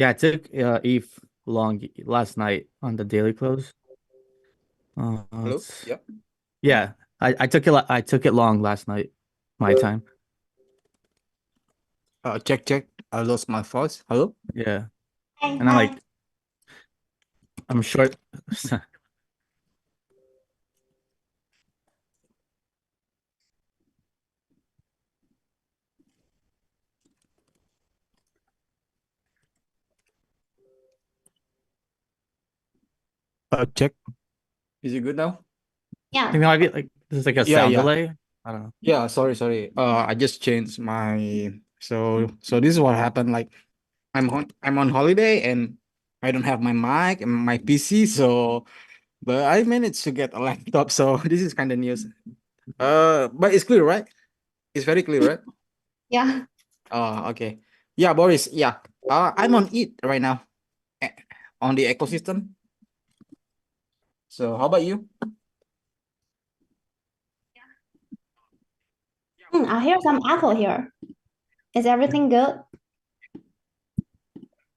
Yeah, I took Eve long last night on the daily close. Hello? It's Yeah. yeah, I took it long last night, my time. Check. I lost my voice. Hello? Yeah, Hi, and hi. I'm short. Check. Is it good now? I think Yeah. there might be like this is like a Yeah, sound yeah. delay. I don't know. Yeah, sorry. I just changed my so this is what happened. Like I'm on holiday and I don't have my mic and my PC, so but I managed to get a laptop, so this is kind of news. But it's clear, right? It's very clear, right? Yeah. Okay. Yeah, Boris. Yeah. I'm on it right now, eh, on the ecosystem. So how about you? I hear some echo here. Is everything good?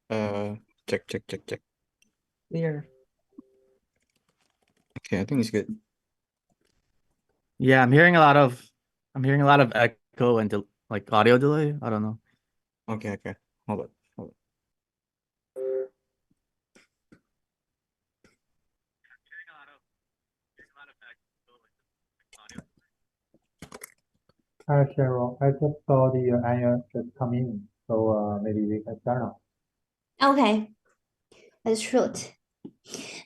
Uh, check. Clear. Okay, I think it's good. Yeah, I'm hearing a lot of echo and like audio delay. I don't know. Okay. Hold Hi, Cheryl. I just saw the Aya just come in, so maybe we can start now. Okay, let's shoot.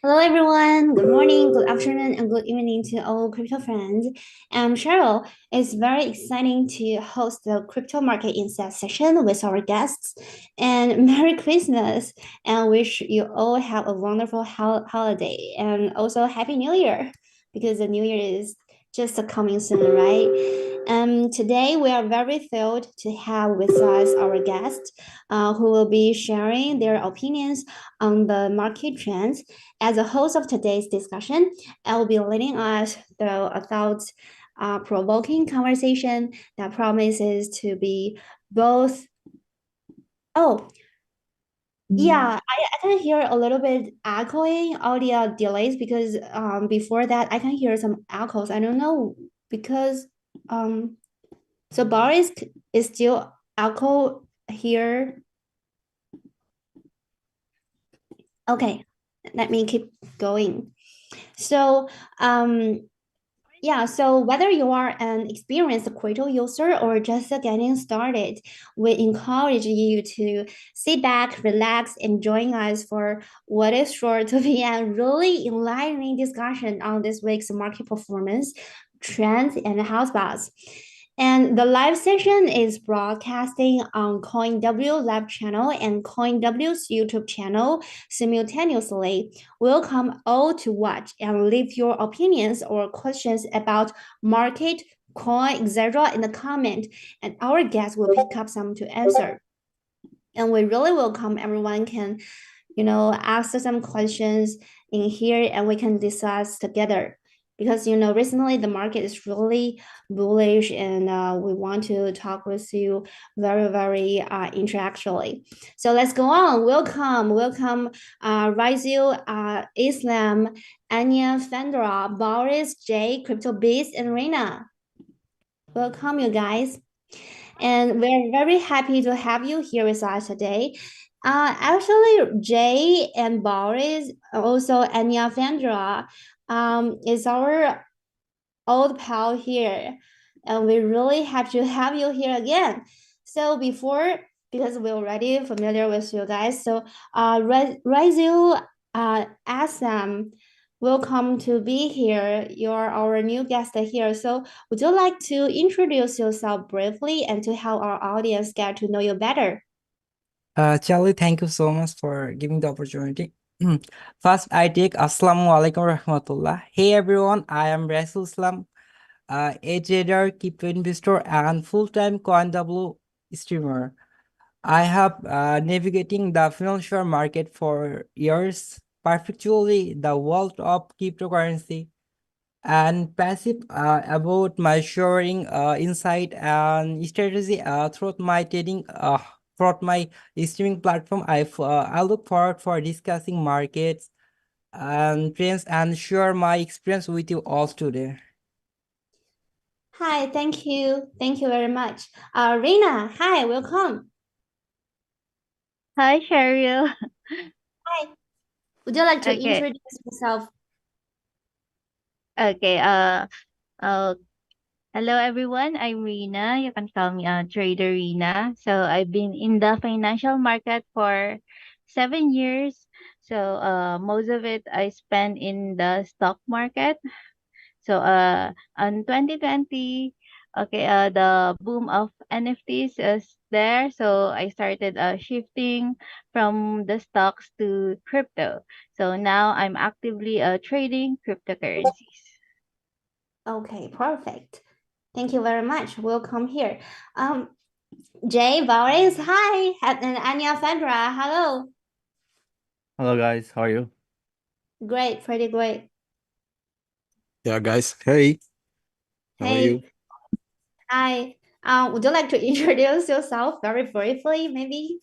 Hello, everyone. Good morning, good afternoon, and good evening to all crypto friends. I'm Cheryl. It's very exciting to host the Crypto Market Insight session with our guests. And Merry Christmas, and wish you all have a wonderful holiday, and also Happy New Year, because the New Year is just coming soon, right? Today we are very thrilled to have with us our guests who will be sharing their opinions on the market trends. As a host of today's discussion, I will be leading us through a thought provoking conversation that promises to be both. Oh, yeah, I can hear a little bit echoing audio delays because before that I can hear some echoes. I don't know because um so Boris is still echo here. Okay, let me keep going. So yeah, so whether you are an experienced crypto user or just getting started, we encourage you to sit back, relax, and join us for what is sure to be a really enlightening discussion on this week's market performance, trends, and house buzz. And the live session is broadcasting on CoinW Live channel and CoinW's YouTube channel simultaneously. Welcome all to watch and leave your opinions or questions about market, coin, etc. in the comment, and our guests will pick up some to answer. And we really welcome everyone can, ask some questions in here and we can discuss together. Because recently the market is really bullish, and we want to talk with you very, very intellectually. So let's go on. Welcome, Raisul, Islam, Ayanfendara, Boris, JayCryptoBeast, and Rina. Welcome, you guys. And we're very happy to have you here with us today. Actually, Jay and Boris, also Ayanfendra, is our old pal here, and we really have to have you here again. So because we're already familiar with you guys, so Raizu asked them, welcome to be here. You're our new guest here. So would you like to introduce yourself briefly and to help our audience get to know you better? Charlie, thank you so much for giving the opportunity. First, I take Assalamu alaikum rahmatullah. Hey everyone, I am Raisul Islam, a trader, crypto investor, and full-time CoinW streamer. I have navigating the financial market for years, particularly the world of cryptocurrency, and passive about my sharing insight and strategy throughout my trading. throughout my streaming platform. I look forward for discussing markets and trends and share my experience with you all today. Hi, thank you. Thank you very much. Rina, hi, welcome. Hi, Cheryl. Hi. Would you like to Okay. introduce yourself? Okay. Uh, Hello everyone. I'm Rina. You can call me Trader Rina. So I've been in the financial market for 7 years. So most of it I spent in the stock market. So on 2020, okay, the boom of NFTs is there. So I started shifting from the stocks to crypto. So now I'm actively trading cryptocurrencies. Okay, perfect. Thank you very much. Welcome here. Jay, Boris, hi, and Ayanfendara, hello. Hello guys, how are you? Great, pretty great. Yeah, guys. Hey, how are you? Hey, hi. Would you like to introduce yourself very briefly, maybe?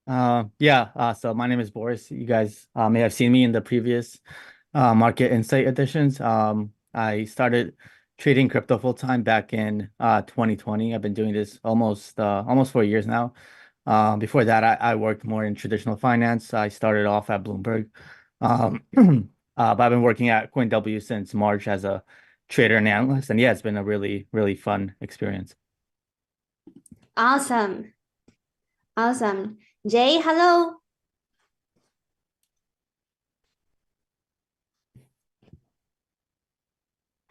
So my name is Boris. You guys may have seen me in the previous market insight editions. I started trading crypto full time back in 2020. I've been doing this almost 4 years now. Before that, I worked more in traditional finance. I started off at Bloomberg. But I've been working at CoinW since March as a trader and analyst. And yeah, it's been a really, really fun experience. Awesome, awesome. Jay, hello.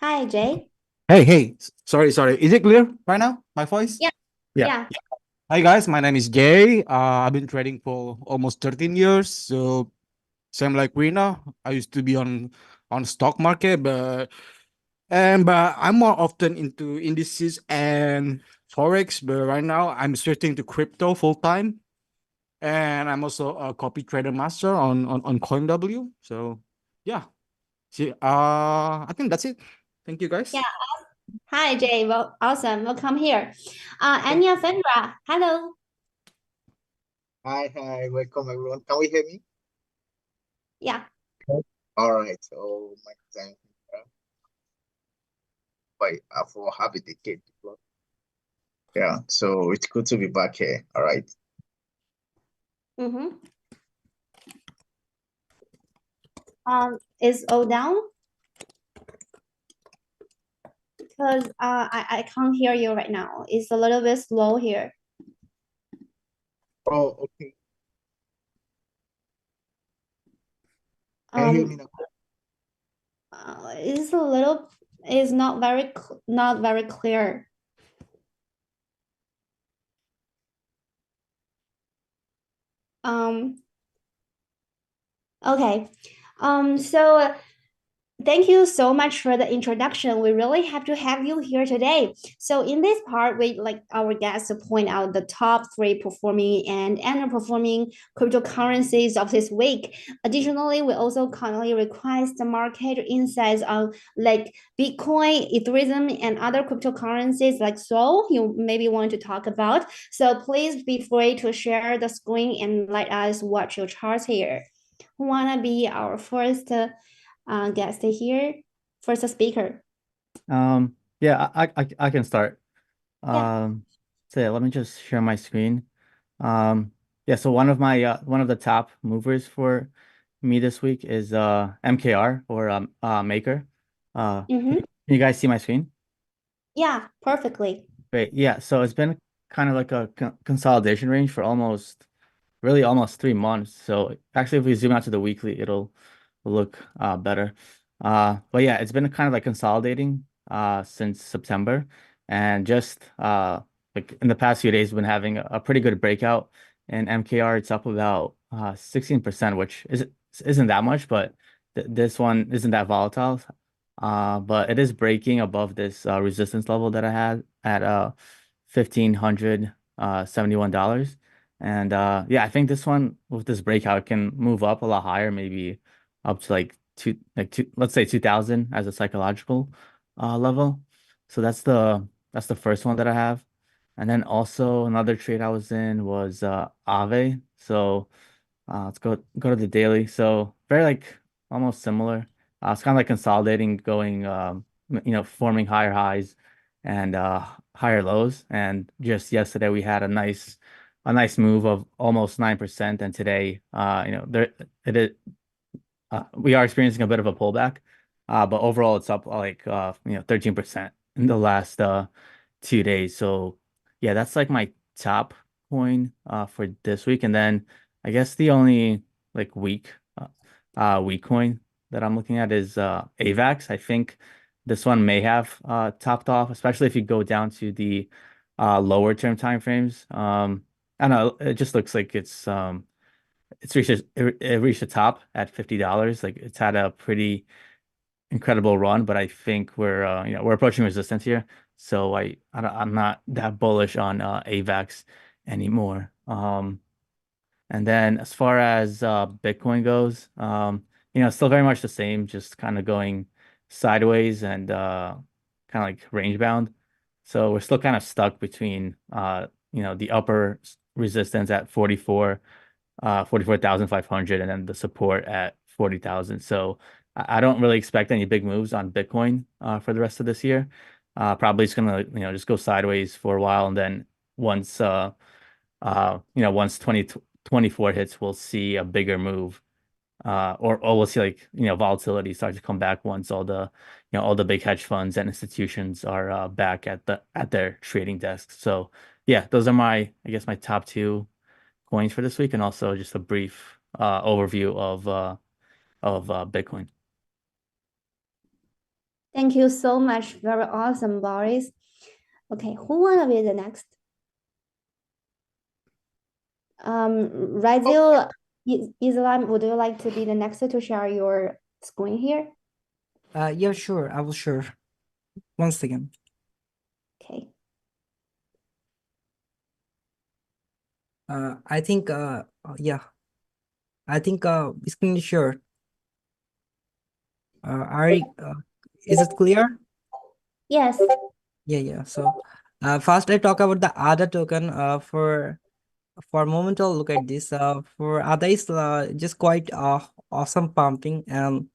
Hi, Jay. Hey. Sorry. Is it clear right now? My voice? Yeah, Yeah. yeah. Hi, guys. My name is Jay. I've been trading for almost 13 years. So same like Rina. I used to be on stock market, but I'm more often into indices and forex. But right now, I'm switching to crypto full time, and I'm also a copy trader master on CoinW. So yeah. See, I think that's it. Thank you, guys. Yeah. Hi, Jay. Well, awesome. Welcome here. Thank- Ayanfendara, hello. Hi, welcome everyone. Can we hear me? Yeah. All right. So my name is for happy decade. Yeah. So it's good to be back here. All right. Mm-hmm. Is all down? Because I can't hear you right now. It's a little bit slow here. Oh, okay. Can you hear me now? It's a little, it's not not very clear. Um, okay. So thank you so much for the introduction. We really have to have you here today. So in this part, we like our guests to point out the top three performing and underperforming cryptocurrencies of this week. Additionally, we also kindly request the market insights on like Bitcoin, Ethereum, and other cryptocurrencies like so you maybe want to talk about. So please be free to share the screen and let us watch your charts here. Who wanna be our first guest here, first speaker? Yeah, I can start. Yeah. So yeah, let me just share my screen. Yeah, so one of the top movers for me this week is MKR or Maker. Mm-hmm. Can you guys see my screen? Yeah, perfectly. Great. Yeah, so it's been kind of like a consolidation range for almost 3 months. So actually, if we zoom out to the weekly, it'll look better. But yeah, it's been kind of like consolidating since September, and just like in the past few days, we've been having a pretty good breakout. In MKR, it's up about 16%, which isn't that much, but th this one isn't that volatile. But it is breaking above this resistance level that I had at $1,571. And yeah, I think this one with this breakout can move up a lot higher, maybe up to let's say 2000 as a psychological level. So that's the first one that I have. And then also another trade I was in was Ave. So let's go to the daily. So very like almost similar. It's kind of like consolidating, going forming higher highs and higher lows. And just yesterday we had a nice move of almost 9%. And today, there it is we are experiencing a bit of a pullback. But overall it's up like 13% in the last 2 days. So yeah, that's like my top coin for this week. And then I guess the only like weak coin that I'm looking at is AVAX. I think this one may have topped off, especially if you go down to the lower term time frames. I don't know, it just looks like it reached the top at $50. Like it's had a pretty incredible run, but I think we're approaching resistance here. So I'm not that bullish on AVAX anymore. And then as far as Bitcoin goes, it's still very much the same, just kind of going sideways and kind of like range bound. So we're still kind of stuck between the upper resistance at 44,500 and then the support at 40,000. So I don't really expect any big moves on Bitcoin for the rest of this year. Probably it's gonna just go sideways for a while, and then once 2024 hits, we'll see a bigger move. Or we'll see like volatility start to come back once all the big hedge funds and institutions are back at their trading desks. So yeah, those are I guess my top two coins for this week, and also just a brief overview of Bitcoin. Thank you so much. Very awesome, Boris. Okay, who wanna be the next? Raisul, Islam, would you like to be the next to share your screen here? Yeah, sure. I will share. One second. Okay. I think yeah. I think screen is shared. Is it clear? Yes. Yeah. So first I talk about the ADA token. For a moment, I'll look at this. For ADA is just quite awesome pumping, and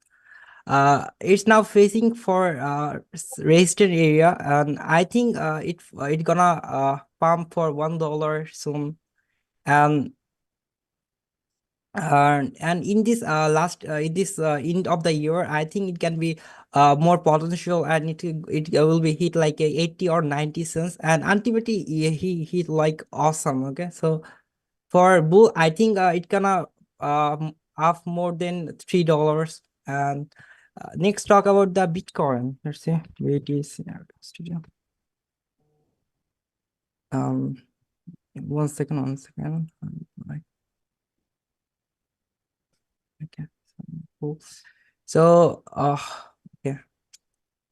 it's now facing for resistance area, and I think it gonna pump for $1 soon, and in this end of the year, I think it can be more potential, and it will be hit like a 80 or 90 cents, and ultimately he hit like awesome. Okay, so for bull, I think it gonna have more than $3. And next, talk about the Bitcoin. Let's see where it is in our studio. One second. Right. Okay. Cool. So okay.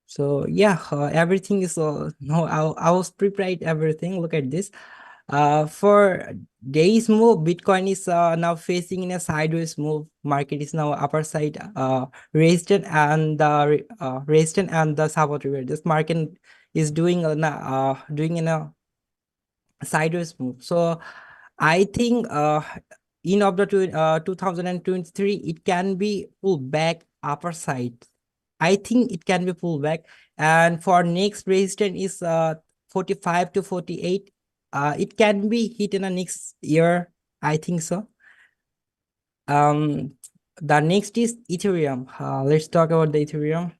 So yeah, everything is no. I was prepared everything. Look at this. For days move, Bitcoin is now facing in a sideways move. Market is now upper side resistance and the support area. This market is doing in a sideways move. So I think in of the 2023, it can be pulled back upper side. I think it can be pulled back. And for next resistance is 45 to 48. It can be hit in the next year. I think so. The next is Ethereum. Let's talk about the Ethereum.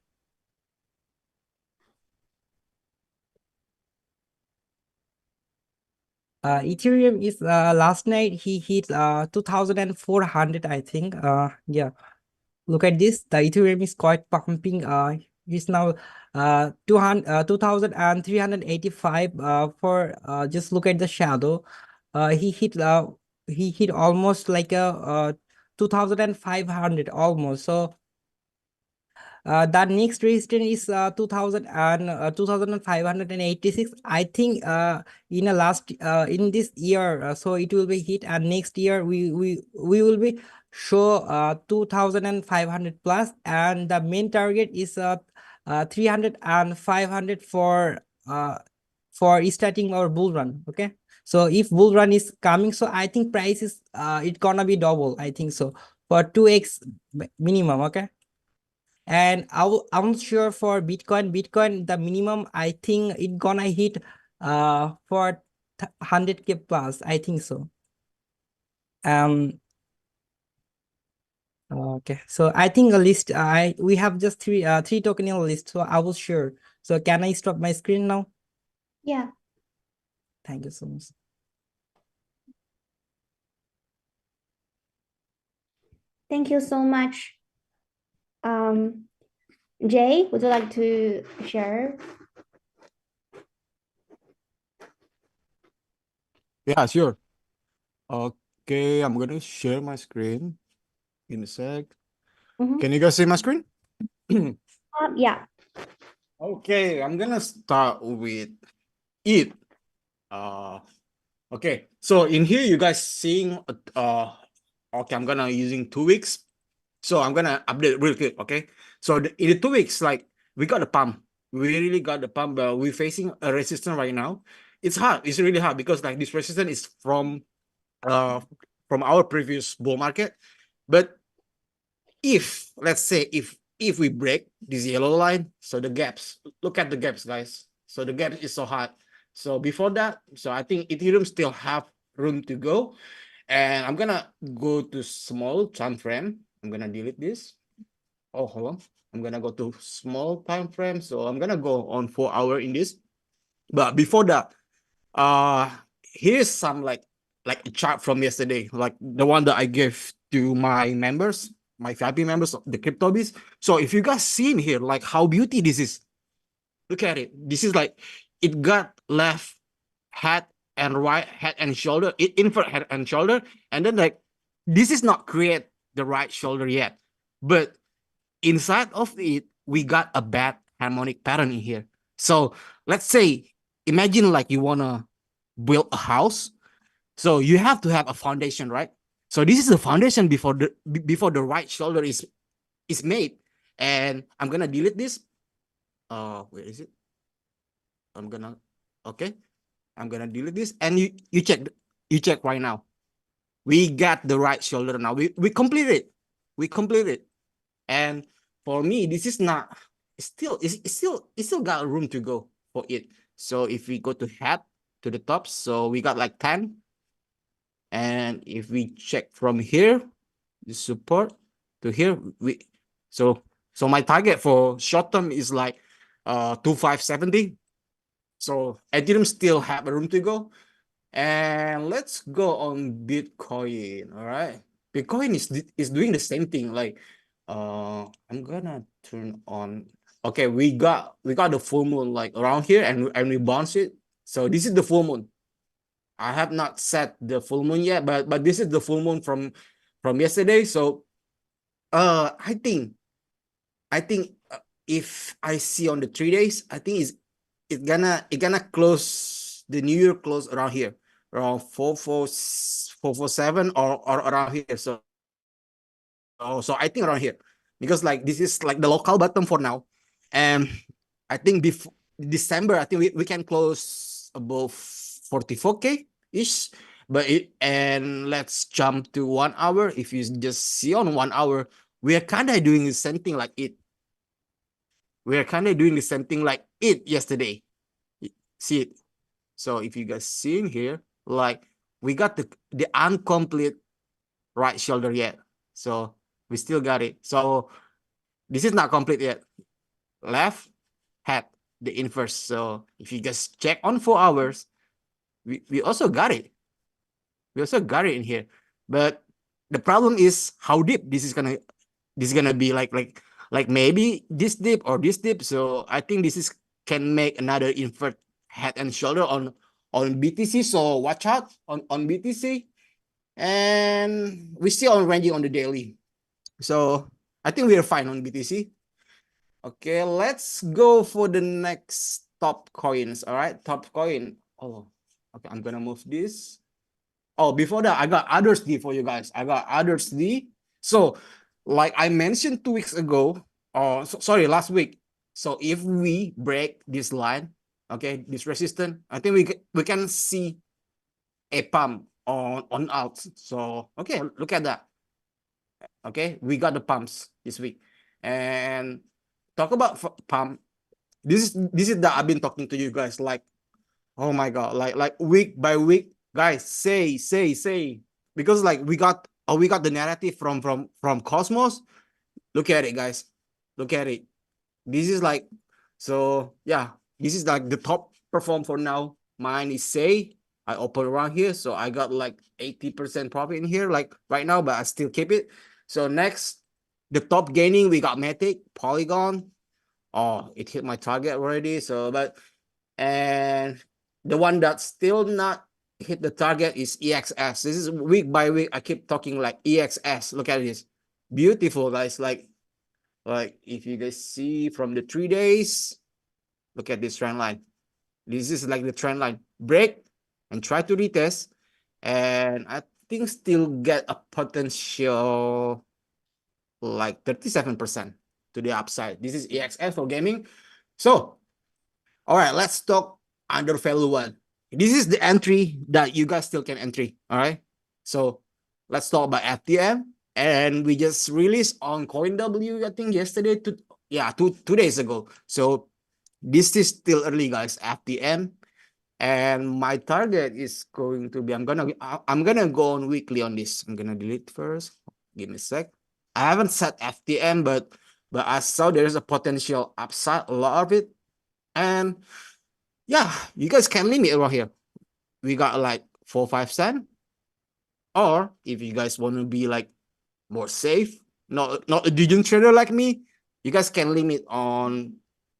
Ethereum is last night he hit 2,400, I think. Yeah, look at this. The Ethereum is quite pumping. It's now 2,385. For just look at the shadow. He hit almost like a 2,500 almost. So the next resistance is 2,586. I think in this year, so it will be hit, and next year we will be show 2,500 plus, and the main target is 300 and 500 for for starting our bull run. Okay, so if bull run is coming, so I think price is it gonna be double, I think so, for 2x minimum. Okay, and I'm sure for Bitcoin the minimum, I think it gonna hit for 100k plus, I think so. Okay, so I think a list, we have just three token in a list, so I was sure. So can I stop my screen now? Yeah. Thank you so much. Thank you so much. Jay, would you like to share? Yeah, sure. Okay, I'm gonna share my screen in a sec. Mhm. Can you guys see my screen? Yeah. Okay, I'm gonna start with it. Okay, so in here you guys seeing okay, I'm gonna using 2 weeks. So I'm gonna update real quick. Okay, so in the 2 weeks, like we got the pump, we really got the pump, but we're facing a resistance right now. It's hard. It's really hard because like this resistance is from our previous bull market. But if let's say if we break this yellow line, so the gaps, look at the gaps, guys. So the gap is so hard. So before that, so I think Ethereum still have room to go. And I'm gonna go to small time frame. I'm gonna delete this. Oh, hold on. I'm gonna go to small time frame. So I'm gonna go on 4 hour in this. But before that, uh here's some like a chart from yesterday, like the one that I gave to my members, my VIP members of the CryptoBeast. So if you guys seen here, like how beauty this is, look at it. This is like it got left head and right head and shoulder, it invert head and shoulder, and then like this is not create the right shoulder yet, but inside of it we got a bad harmonic pattern in here. So let's say, imagine like you wanna build a house, so you have to have a foundation, right? So this is the foundation before the right shoulder is made. And I'm gonna delete this. Where is it? I'm gonna okay. I'm gonna delete this, and you check right now. We got the right shoulder now. We complete it. We complete it. And for me, this is not it's still got room to go for it. So if we go to head to the top, so we got like 10. And if we check from here, the support to here, we so my target for short term is like 2570. So Ethereum still have a room to go. And let's go on Bitcoin. All right, Bitcoin is doing the same thing. Like, I'm gonna turn on. Okay, we got the full moon like around here, and we bounce it. So this is the full moon. I have not set the full moon yet, but this is the full moon from yesterday. So, I think if I see on the 3 days, I think it gonna close the New Year close around here, around 447 or around here. So I think around here, because like this is like the local bottom for now. And I think before December, I think we can close above 44k ish. But and let's jump to 1 hour. If you just see on 1 hour, we are kind of doing the same thing like it. We are kind of doing the same thing like it yesterday. See it. So if you guys see in here, like we got the incomplete right shoulder yet. So we still got it. So this is not complete yet. Left head, the inverse. So if you guys check on 4 hours, we also got it. We also got it in here. But the problem is how deep this is gonna be, like maybe this deep or this deep. So I think this is can make another invert head and shoulder on BTC. So watch out on BTC. And we're still on ranging on the daily. So I think we are fine on BTC. Okay, let's go for the next top coins. All right, top coin. Oh, okay, I'm gonna move this. Oh, before that, I got others D for you guys. I got others D. So, like I mentioned 2 weeks ago, or sorry, last week. So if we break this line, Okay, this resistance. I think we can see a pump on out. So okay, look at that. Okay, we got the pumps this week, and talk about pump. This is that I've been talking to you guys like, oh my god, like week by week, guys, say, because like we got the narrative from Cosmos. Look at it, guys. Look at it. This is like, so yeah, this is like the top perform for now. Mine is say. I open around here, so I got like 80% profit in here, like right now, but I still keep it. So next, the top gaining, we got Matic, Polygon. Oh, it hit my target already. So, but and the one that still not hit the target is EXS. This is week by week. I keep talking like EXS. Look at this, beautiful, guys. Like if you guys see from the 3 days, look at this trend line. This is like the trend line. Break and try to retest, and I think still get a potential like 37% to the upside. This is EXS for gaming. So, all right, let's talk under value one. This is the entry that you guys still can entry. All right. So let's talk about FTM. And we just released on CoinW, I think yesterday, 2 days ago. So this is still early, guys. FTM. And my target is going to be, I'm gonna go on weekly on this. I'm gonna delete first. Give me a sec. I haven't set FTM, but I saw there's a potential upside, a lot of it. And yeah, you guys can limit around here. We got like 4-5 cents. Or if you guys want to be like more safe, not a diligent trader like me, you guys can limit on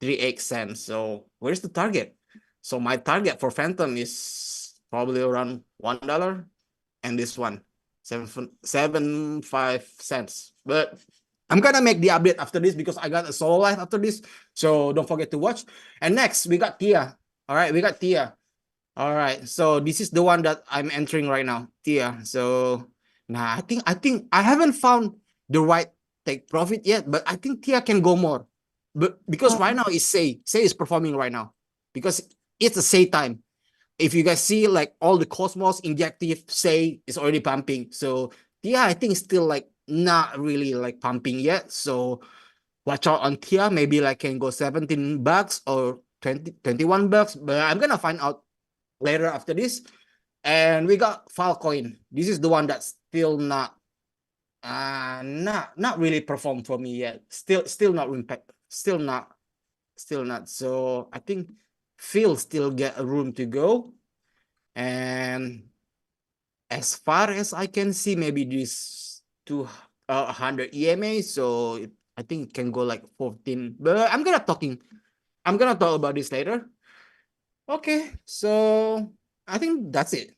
3-8 cents. So where's the target? So my target for Phantom is probably around $1, and this one 7.5 cents. But I'm gonna make the update after this because I got a solo live after this. So don't forget to watch. And next we got Tia. All right, we got Tia. All right, so this is the one that I'm entering right now, Tia. So now I think I haven't found the right take profit yet, but I think Tia can go more. But because right now is say is performing right now because it's a say time. If you guys see like all the Cosmos injective say is already pumping. So Tia, I think still like not really like pumping yet. So watch out on Tia. Maybe like can go $17 or 21 bucks. But I'm gonna find out later after this. And we got Filecoin. This is the one that's still not really performed for me yet. Still not impact. Still not. So I think Phil still get a room to go. And as far as I can see, maybe this 100 EMA. So I think it can go like 14. But I'm gonna talk about this later. Okay, so I think that's it.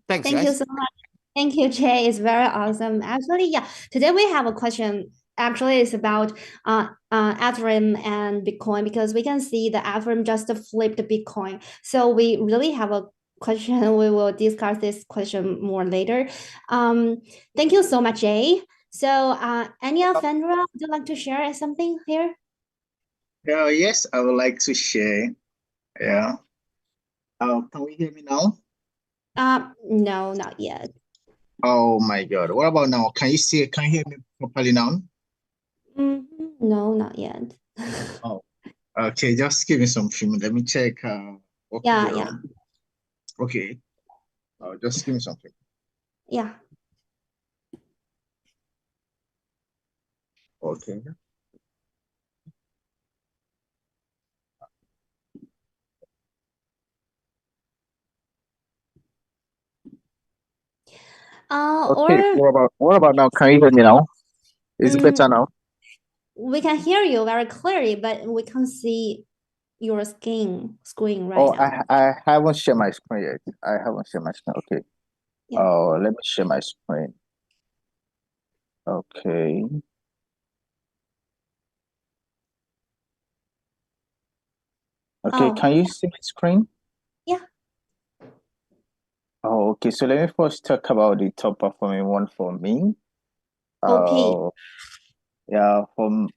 Thanks, Thank you guys. so much. Thank you, Jay. It's very awesome. Actually, yeah, today we have a question. Actually, it's about Ethereum and Bitcoin because we can see the Ethereum just flipped Bitcoin. So we really have a question. We will discuss this question more later. Thank you so much, Jay. So, Ayanfendara, would you like to share something here? Yes, I would like to share. Yeah. Can we hear me now? No, not yet. Oh my God. What about now? Can you hear me properly now? No, not yet. Oh, okay. Just give me some few minutes. Let me check. Okay. Yeah. Okay. Just give me something. Yeah. Okay. Okay. Or What about now? Can you hear me now? Is it better now? we can hear you very clearly, but we can't see your screen right Oh, now. I haven't shared my screen yet. I haven't shared my screen. Okay. Yeah. Let me share my screen. Okay. Okay, Oh, can you see my screen? yeah. Oh, okay. So let me first talk about the top performing one for me. OP. Yeah, for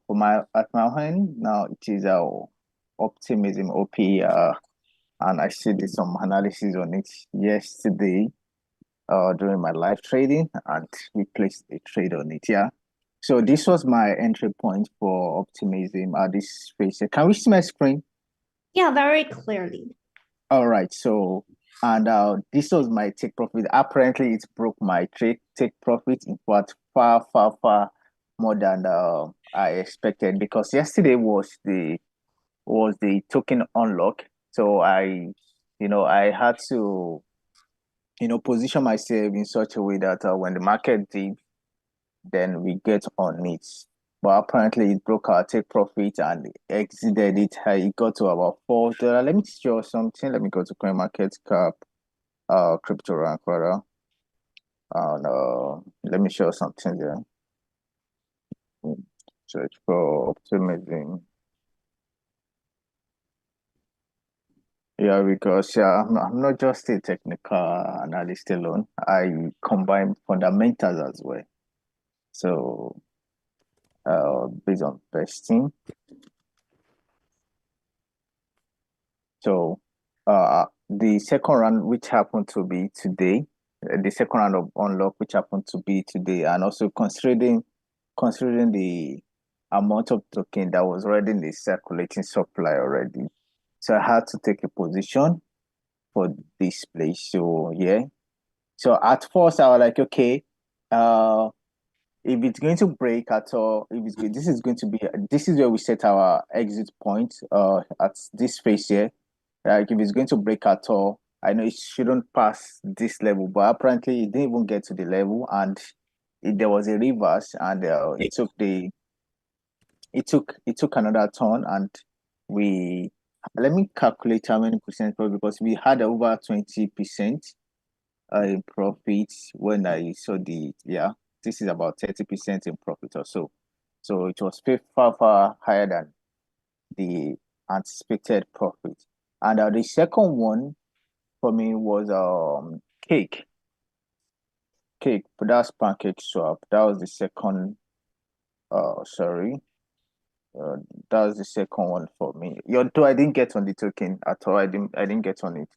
my at my hand now it is Optimism OP, and I did some analysis on it yesterday during my live trading, and we placed a trade on it. Yeah. So this was my entry point for optimism at this phase. Can we see my screen? Yeah, very clearly. All right. So, and this was my take profit. Apparently, it broke my take profit in fact far, far, far more than I expected, because yesterday was the token unlock. So I had to position myself in such a way that when the market dips, then we get on it. But apparently it broke our take profit and exited it. It got to about $4. Let me show something. Let me go to coin market cap, crypto rank rather. And let me show something there. Search for optimism. Yeah, because I'm not just a technical analyst alone. I combine fundamentals as well. So based on testing. So the second round, which happened to be today, the second round of unlock, which happened to be today, and also considering the amount of token that was already in the circulating supply already. So I had to take a position for this place. So yeah. So at first I was like, okay, if it's going to break at all, if it's good, this is where we set our exit point at this phase here. Like if it's going to break at all, I know it shouldn't pass this level, but apparently it didn't even get to the level, and there was a reverse, and it took another turn, and we let me calculate how many percent profit, because we had over 20% in profit when I saw this is about 30% in profit or so. So it was far, far higher than the anticipated profit. And the second one for me was cake. Cake, but that's pancake swap. That was the second sorry. Uh, that was the second one for me. Though I didn't get on the token at all. I didn't get on it.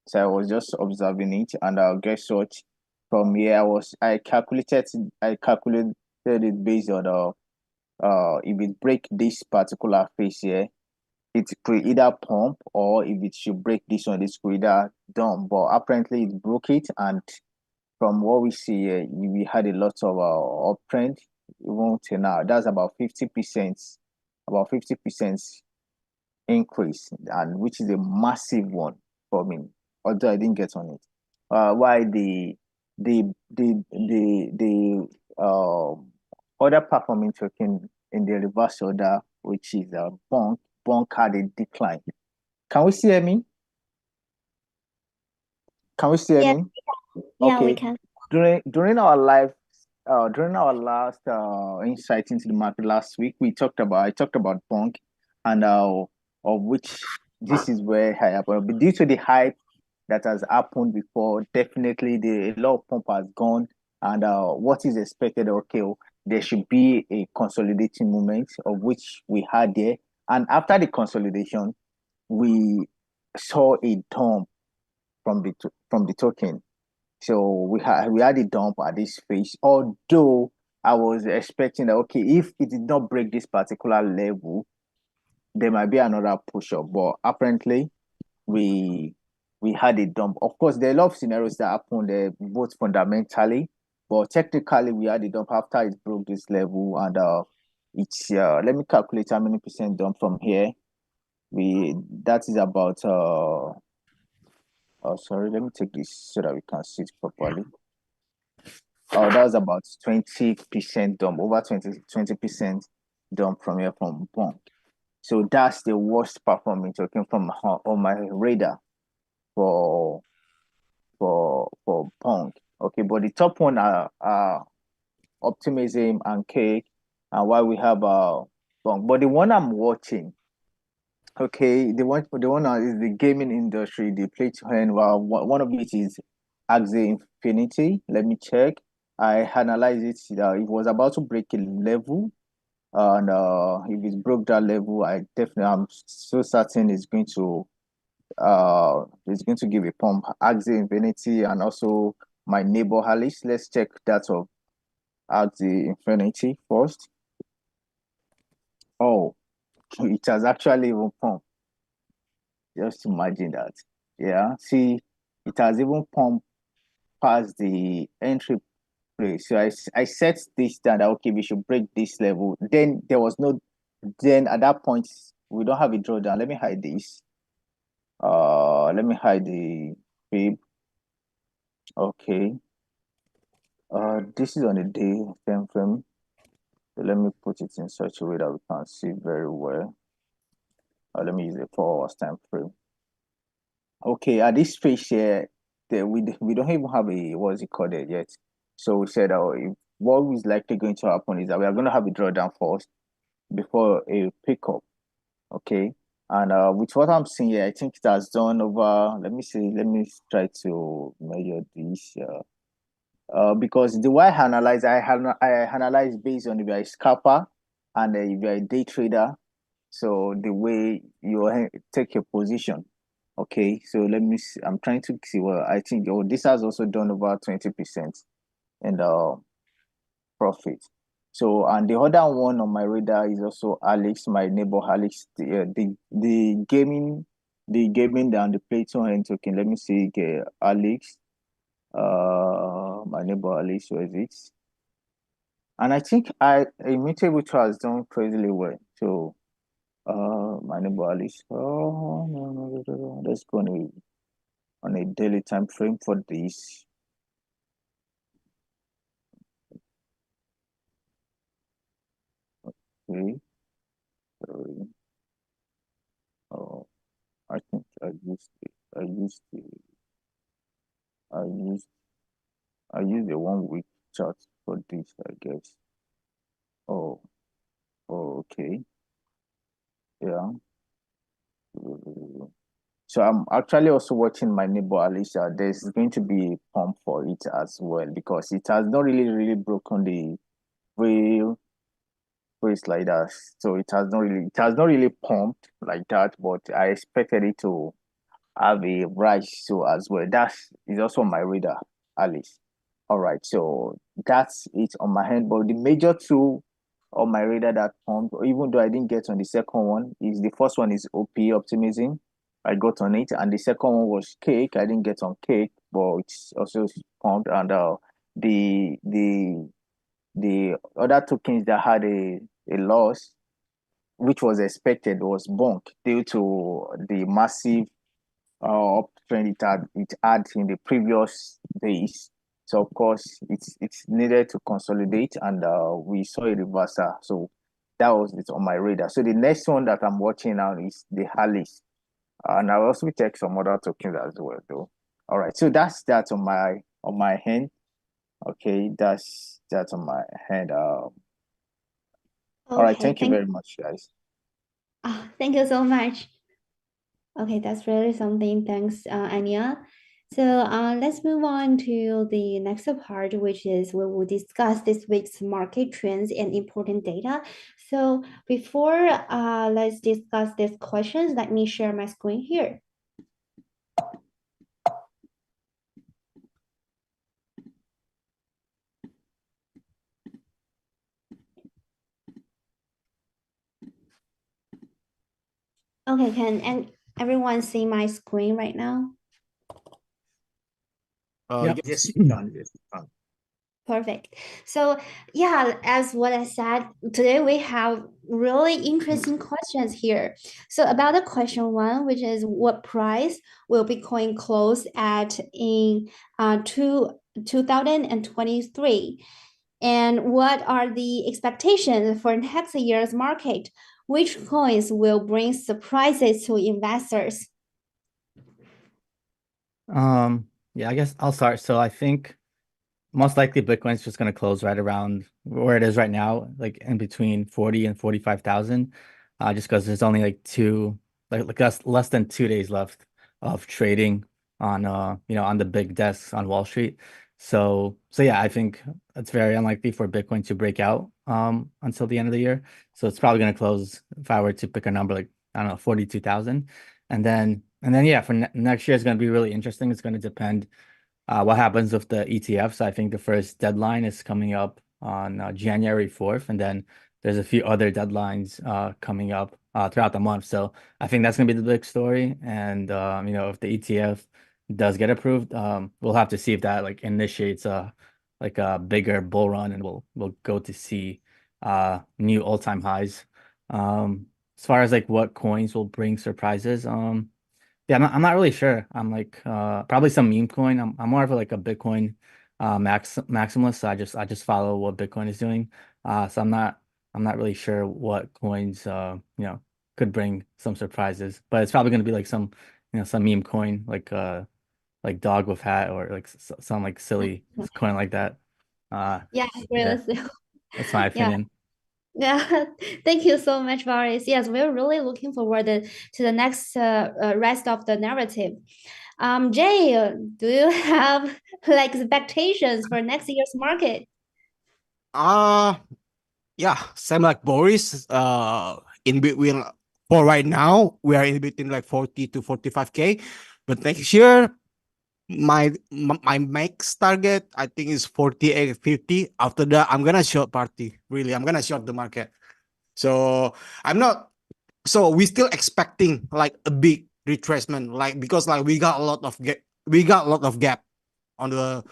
So I was just observing it, and guess what? From here I calculated it based on if it break this particular phase here, it could either pump, or if it should break this one, it could either dump. But apparently it broke it, and from what we see here, we had a lot of uptrend even till now. That's about 50% increase, and which is a massive one for me, although I didn't get on it. Why the other performing token in the reverse order, which is Bonk had a decline. Can we see me? Can we see Yeah, me? yeah, we Okay. can. During our last insight into the market last week, I talked about Bonk, and of which this is where I have, but due to the hype that has happened before, definitely a lot of pump has gone, and what is expected, okay, there should be a consolidating moment, of which we had there, and after the consolidation, we saw a dump from the token. So we had a dump at this phase, although I was expecting that, okay, if it did not break this particular level, there might be another push up. But apparently we we had a dump. Of course, there are a lot of scenarios that happened there, both fundamentally, but technically we had a dump after it broke this level, and it's let me calculate how many percent dump from here. That is about oh, sorry, let me take this so that we can see it properly. Oh, that was about 20% dump, over 20% dump from here from Bonk. So that's the worst performing token from on my radar for Bonk. Okay, but the top one are Optimism and Cake, and why we have Bonk. But the one I'm watching, okay, the one is the gaming industry. They play to earn. Well, one of it is Axie Infinity. Let me check. I analyzed it. It was about to break a level. And if it broke that level, I'm so certain it's going to give a pump. Axie Infinity and also my neighbor Alice. Let's check that of Axie Infinity first. Oh, it has actually even pumped. Just imagine that. Yeah, see, it has even pumped past the entry place. So I set this down that okay, we should break this level. Then there was no, then at that point, we don't have a drawdown. Let me hide this. Let me hide the fib. Okay. This is on a day time frame. So let me put it in such a way that we can see very well. Let me use a 4 hours time frame. Okay, at this phase here, we don't even have a what's it called it yet. So we said what is likely going to happen is that we are going to have a drawdown first before a pickup. Okay. And with what I'm seeing here, I think it has done over. Let me see. Let me try to measure this. Because the way I analyze based on if you're a scalper and if you're a day trader. So the way you take your position. Okay, so let me see. I'm trying to see what I think. Oh, this has also done over 20% in the profit. So, and the other one on my radar is also Alex, my neighbor Alex, the gaming down the Plato and token. Let me see, okay, Alex, my neighbor Alex, where is it? And I think Immutable has done crazily well. So, my neighbor Alex, oh, no, let's go on a daily time frame for this. Okay, sorry. Oh, I think I used the, I used, I used the 1 week chart for this, I guess. Oh, okay, yeah. So I'm actually also watching my neighbor Alicia. There's going to be a pump for it as well because it has not really broken the real place like that. So it has not really pumped like that, but I expected it to have a rise so as well. That is also on my radar, Alice. All right, so that's it on my hand. But the major two on my radar that pumped, even though I didn't get on the second one, is the first one is OP optimism. I got on it, and the second one was cake. I didn't get on cake, but it's also pumped. And the other tokens that had a loss, which was expected, was bonk due to the massive uptrend it had in the previous days. So of course it's needed to consolidate, and we saw a reversal. So that was it on my radar. So the next one that I'm watching now is the Harleys, and I'll also check some other tokens as well, though. All right, so that's that on my hand. Okay, that's on my hand. All right, Okay, thank you very much, guys. thank you so much. Okay, that's really something. Thanks, Anya. So let's move on to the next part, which is we will discuss this week's market trends and important data. So before let's discuss these questions, let me share my screen here. Okay, can everyone see my screen right now? Yep. Yes, you can. Yes, you can. Perfect. So yeah, as what I said, today we have really interesting questions here. So about the question one, which is what price will Bitcoin close at in 2023? And what are the expectations for next year's market? Which coins will bring surprises to investors? Yeah, I guess I'll start. So I think most likely Bitcoin's just going to close right around where it is right now, like in between 40 and 45,000, just because there's only like less than 2 days left of trading on on the big desks on Wall Street. So yeah, I think it's very unlikely for Bitcoin to break out until the end of the year. So it's probably going to close, if I were to pick a number, like, I don't know, 42,000. And then yeah, for next year, it's going to be really interesting. It's going to depend what happens with the ETFs. I think the first deadline is coming up on January 4th, and then there's a few other deadlines coming up throughout the month. So I think that's going to be the big story. And if the ETF does get approved, we'll have to see if that like initiates a bigger bull run, and we'll go to see new all-time highs. As far as like what coins will bring surprises, yeah, I'm not really sure. I'm like probably some meme coin. I'm more of like a Bitcoin maximalist. So I just follow what Bitcoin is doing. So I'm not really sure what coins could bring some surprises. But it's probably gonna be like some meme coin like dog with hat, or like some like silly coin like that. Yeah, Yeah, really. that's my Yeah. opinion. Yeah, thank you so much, Boris. Yes, we're really looking forward to the next rest of the narrative. Jay, do you have like expectations for next year's market? Uh yeah, same like Boris. In between for right now, we are in between like 40 to 45K. But next year, my max target I think is 48, 50. After that, I'm gonna short party. Really, I'm gonna short the market. So I'm not. So we still expecting like a big retracement, like because like we got a lot of gap on the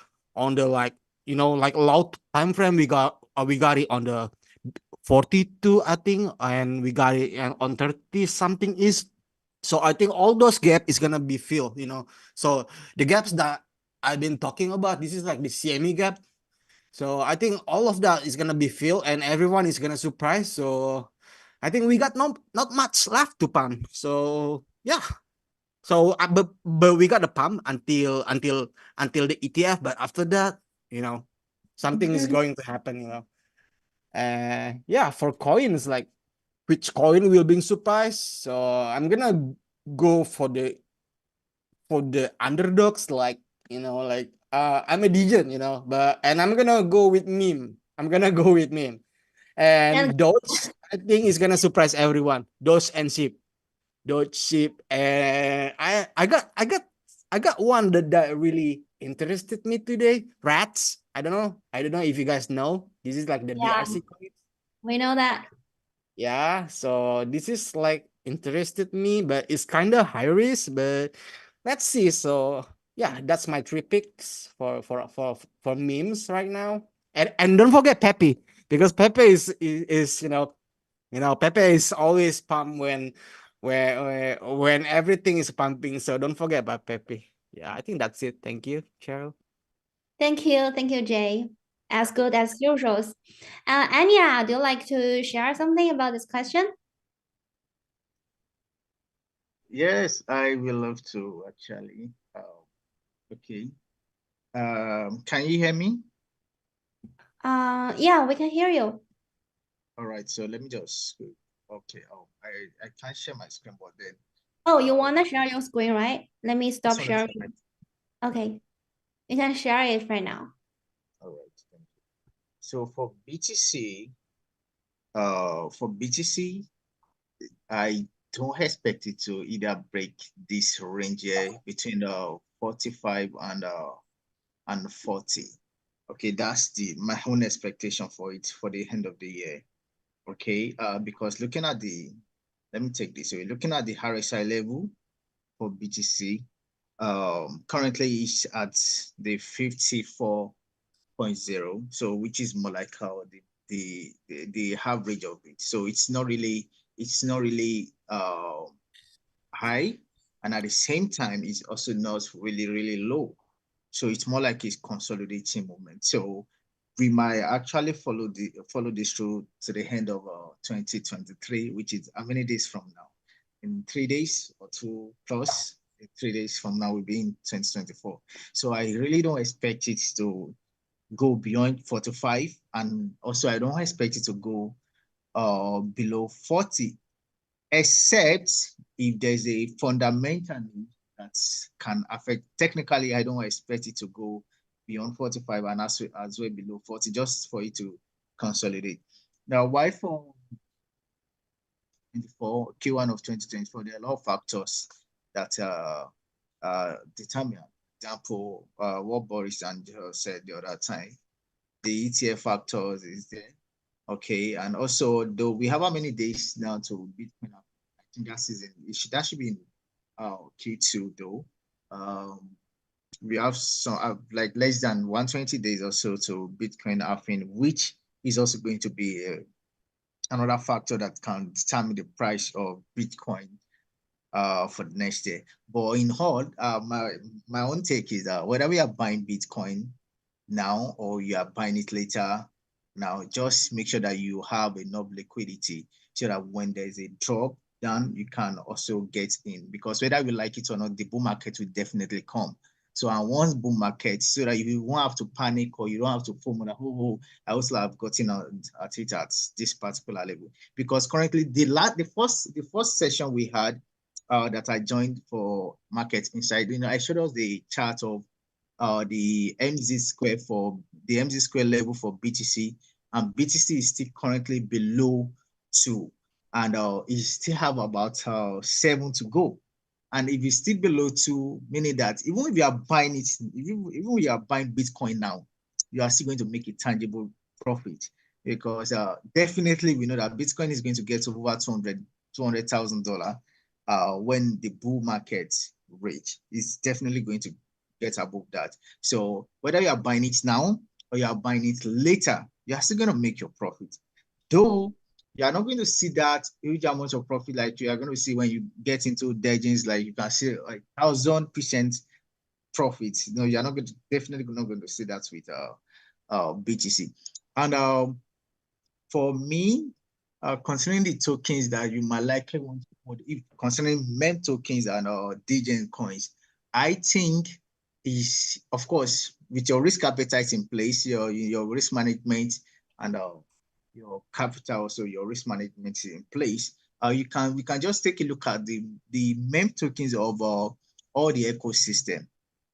like like low time frame. We got it on the 42, I think, and we got it on 30 something is. So I think all those gap is gonna be filled. So the gaps that I've been talking about, this is like the CME gap. So I think all of that is gonna be filled, and everyone is gonna surprise. So I think we got not much left to pump. So yeah. So but we got the pump until the ETF. But after that, something is Mhm. going to happen. Yeah, for coins, like which coin will be surprised. So I'm gonna go for the underdogs, like I'm a degen, and I'm gonna go with meme. I'm gonna go with meme. And And Doge, I think is gonna surprise everyone. Doge and Ship. Doge Ship. And I got one that really interested me today. Rats. I don't know. I don't know if you guys know. This is like the yeah, BRC coin. we know that. Yeah, so this is like interested me, but it's kind of high risk. But let's see. So yeah, that's my three picks for memes right now. And don't forget Pepe, because Pepe is Pepe is always pump when everything is pumping. So don't forget about Pepe. Yeah, I think that's it. Thank you, Cheryl. Thank you, Jay. As good as usual. Anya, do you like to share something about this question? Yes, I will love to actually. Okay. Can you hear me? Yeah, we can hear you. All right. So let me just go. Okay. Oh, I can't share my screen, but then Oh, you wanna share your screen, right? Let me I stop just want to share my. sharing. Okay, you can share it right now. All right. Thank you. So for BTC, I don't expect it to either break this range here between 45 and 40. Okay, that's my own expectation for it for the end of the year. Okay, because let me take this away. Looking at the RSI level for BTC, currently it's at the 54.0, so which is more like the average of it. So it's not really high, and at the same time it's also not really really low. So it's more like it's consolidating movement. So we might actually follow this through to the end of 2023, which is how many days from now? In 3 days or two plus. In 3 days from now, we'll be in 2024. So I really don't expect it to go beyond 45, and also I don't expect it to go below 40, except if there's a fundamental need that can affect. Technically, I don't expect it to go beyond 45 and as well below 40, just for it to consolidate. Now, why for Q1 of 2024? There are a lot of factors that determine. Example, what Boris and said the other time, the ETF factors is there. Okay, and also though we have how many days now to Bitcoin? I think that season that should be in Q2 though. We have some like less than 120 days or so to Bitcoin halving, which is also going to be another factor that can determine the price of Bitcoin for the next year. But in all, my own take is that whether we are buying Bitcoin now or you are buying it later, now just make sure that you have enough liquidity so that when there's a drop down, you can also get in, because whether you like it or not, the bull market will definitely come. So and once bull market, so that you won't have to panic or you don't have to form that, I also have gotten at it at this particular level. Because currently the first session we had that I joined for Market Insight, I showed us the chart of the MZ square level for BTC, and BTC is still currently below 2, and it still have about 7 to go. And if it's still below 2, meaning that even if you are buying it, even if you are buying Bitcoin now, you are still going to make a tangible profit, because definitely we know that Bitcoin is going to get over $200,000 when the bull market rate is definitely going to get above that. So whether you are buying it now or you are buying it later, you are still going to make your profit. Though you are not going to see that huge amount of profit like you are going to see when you get into Degins, like you can see like 1,000% profit. You are definitely not going to see that with BTC. And for me, concerning the tokens that you might likely want to hold, if concerning meme tokens and DGen coins, I think is, of course, with your risk appetite in place, your risk management and your capital, so your risk management in place, we can just take a look at the meme tokens of all the ecosystem,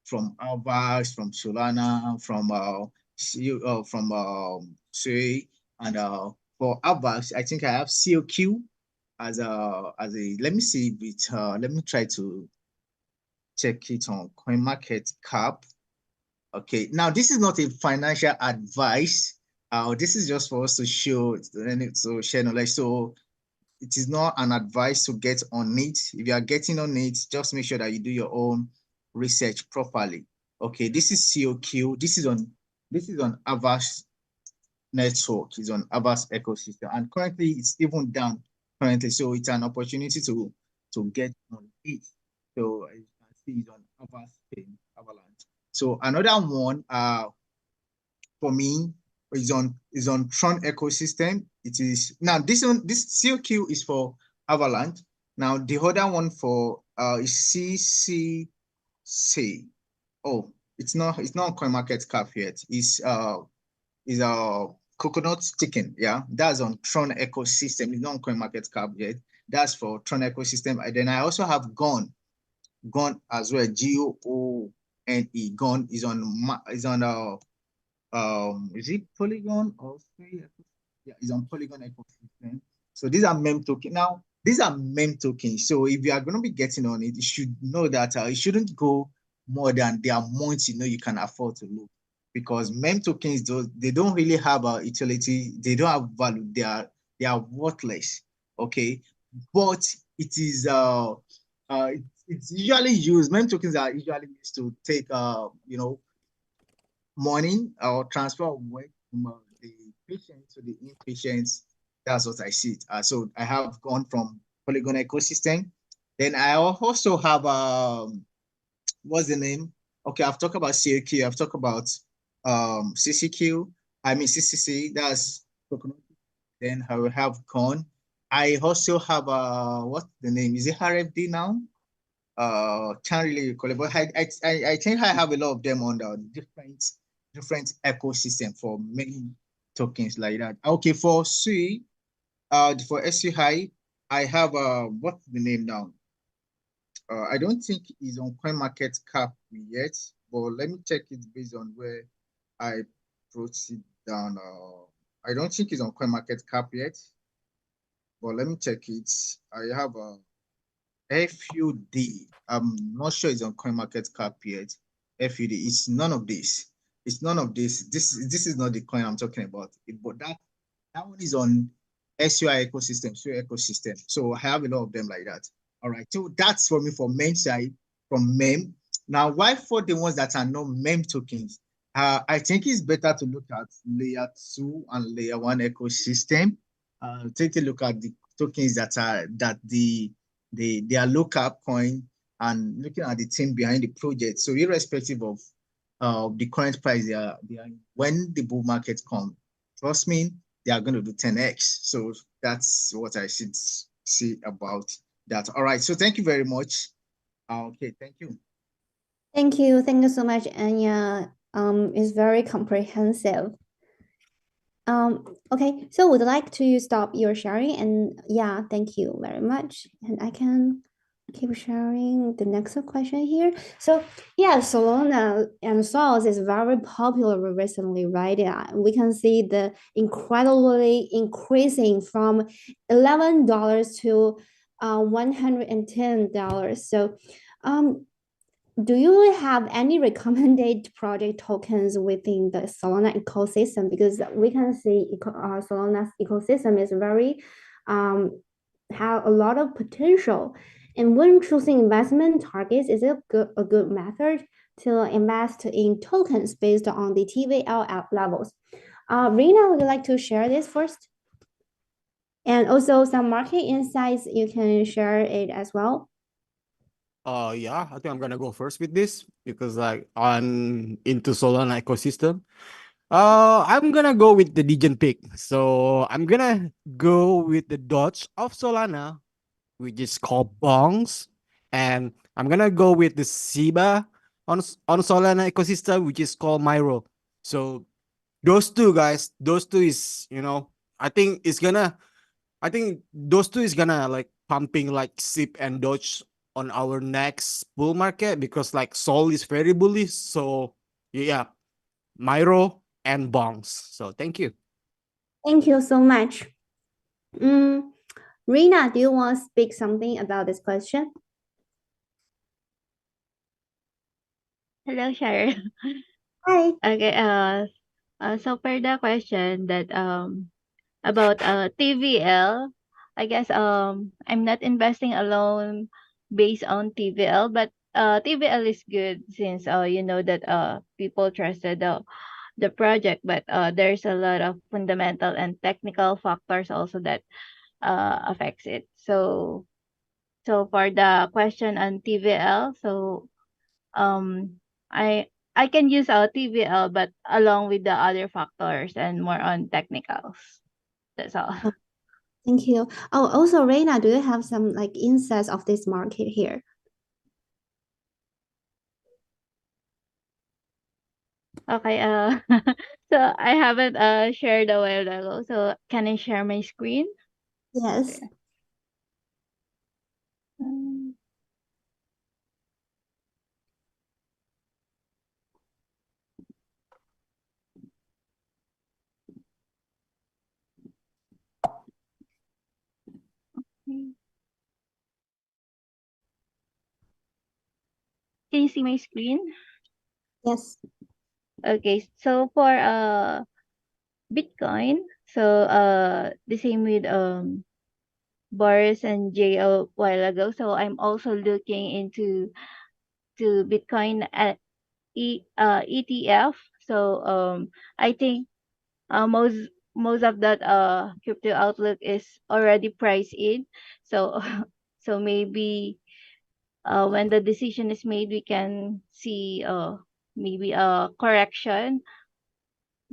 from Alvars, from Solana, from Sui, and for Avax, I think I have COQ as a let me see it. Let me try to check it on CoinMarketCap. Okay, now this is not a financial advice. This is just for us to show, so share knowledge. So it is not an advice to get on it. If you are getting on it, just make sure that you do your own research properly. Okay, this is COQ. This is on Avax network, is on Avax ecosystem, and currently it's even down currently. So it's an opportunity to get on it. So as you can see, it's on Avax Avalanche. So another one for me is on Tron ecosystem. It is now this COQ is for Avalanche. Now the other one for is CCC. Oh, it's not on CoinMarketCap yet. Is Coconut Chicken. Yeah, that's on Tron ecosystem. It's not on CoinMarketCap yet. That's for Tron ecosystem. And then I also have Gone as well. GOONE. Gone is on is it Polygon or Free? Yeah, it's on Polygon ecosystem. So these are meme tokens. Now these are meme tokens. So if you are going to be getting on it, you should know that it shouldn't go more than the amount you can afford to lose, because meme tokens, they don't really have a utility. They don't have value. They are worthless. Okay, but it is it's usually used. Meme tokens are usually used to take money or transfer of work from the patient to the inpatients. That's what I see. So I have gone from Polygon ecosystem. Then I also have what's the name? Okay, I've talked about CAQ. I've talked about CCQ. I mean CCC. That's Coconut. Then I will have Con. I also have what's the name? Is it RFD now? Can't really recall it, but I think I have a lot of them on the different ecosystem for many tokens like that. Okay, for SUI, for SUI, I have what's the name now? I don't think it's on CoinMarketCap yet. but let me check it based on where I proceed down. I don't think it's on CoinMarketCap yet, but let me check it. I have a FUD. I'm not sure it's on CoinMarketCap yet. FUD. It's none of this. It's none of this. This is not the coin I'm talking about. But that one is on SUI ecosystem, SUI ecosystem. So I have a lot of them like that. All right. So that's for me for main side from meme. Now, why for the ones that are not meme tokens? I think it's better to look at layer 2 and layer 1 ecosystem. Take a look at the tokens that are they are local coin and looking at the team behind the project. So irrespective of the current price they are when the bull market comes, trust me, they are going to do 10x. So that's what I should say about that. All right. So thank you very much. Okay. Thank you. Thank you. Thank you so much, Anya. It's very comprehensive. Okay, so would like to stop your sharing and yeah, thank you very much. And I can keep sharing the next question here. So yeah, Solana and Sols is very popular recently, right? Yeah, we can see the incredibly increasing from $11 to $110. So do you have any recommended project tokens within the Solana ecosystem? Because we can see Solana's ecosystem is very have a lot of potential. And when choosing investment targets, is it a good method to invest in tokens based on the TVL levels? Rina, would you like to share this first? And also some market insights, you can share it as well. Yeah, I think I'm gonna go first with this because like I'm into Solana ecosystem. I'm gonna go with the Degen pick. So I'm gonna go with the Dodge of Solana, which is called Bongs, and I'm gonna go with the Shiba on Solana ecosystem, which is called Myro. So those two guys, those two is I think those two is gonna like pumping like SIP and Dodge on our next bull market because like Sol is very bullish. So yeah, Myro and Bongs. So thank you. Thank you so much. Rina, do you want to speak something about this question? Hello, Sharon. Hi. Okay. So for the question that about TVL, I guess I'm not investing alone based on TVL, but TVL is good since you know that people trusted the project, but there's a lot of fundamental and technical factors also that affects it. So for the question on TVL, so um I I can use TVL, but along with the other factors and more on technicals. That's all. Thank you. Oh, also, Reina, do you have some like insights of this market here? Okay. So I haven't shared a while ago. So can I share my screen? Yes. Um, Can you see my screen? Yes. Okay. So for Bitcoin, so the same with Boris and Jay a while ago. So I'm also looking into to Bitcoin at ETF. So I think most of that crypto outlook is already priced in. So so maybe when the decision is made, we can see maybe a correction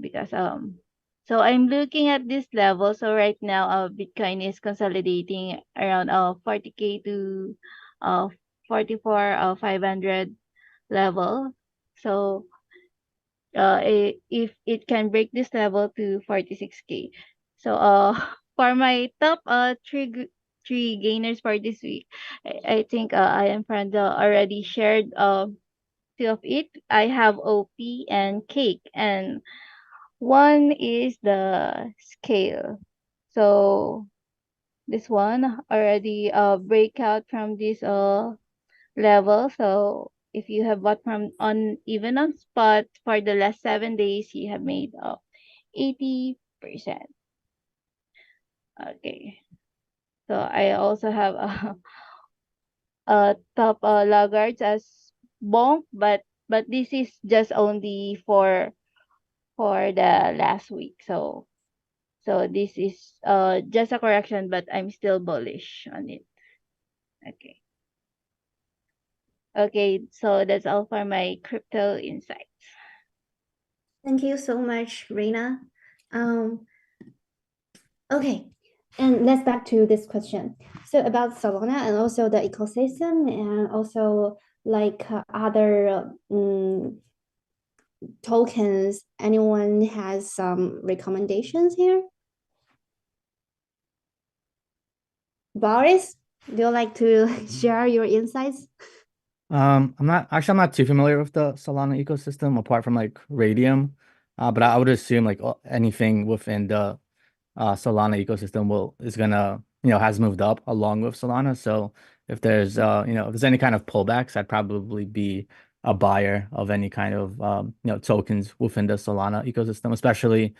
because so I'm looking at this level. So right now Bitcoin is consolidating around 40K to 44 500 level. So if it can break this level to 46K. So for my top three gainers for this week, I think I am friend already shared two of it. I have OP and cake, and one is the scale. So this one already break out from this level. So if you have bought from on even on spot for the last 7 days, you have made 80%. Okay. So I also have top laggards as bonk, but this is just only for the last week. So this is just a correction, but I'm still bullish on it. Okay. Okay, so that's all for my crypto insights. Thank you so much, Rina. Okay, and let's back to this question. So about Solana and also the ecosystem and also like other tokens, anyone has some recommendations here? Boris, do you like to share your insights? I'm not too familiar with the Solana ecosystem apart from like Radium. But I would assume like anything within the Solana ecosystem is gonna, has moved up along with Solana. So if there's if there's any kind of pullbacks, I'd probably be a buyer of any kind of tokens within the Solana ecosystem, especially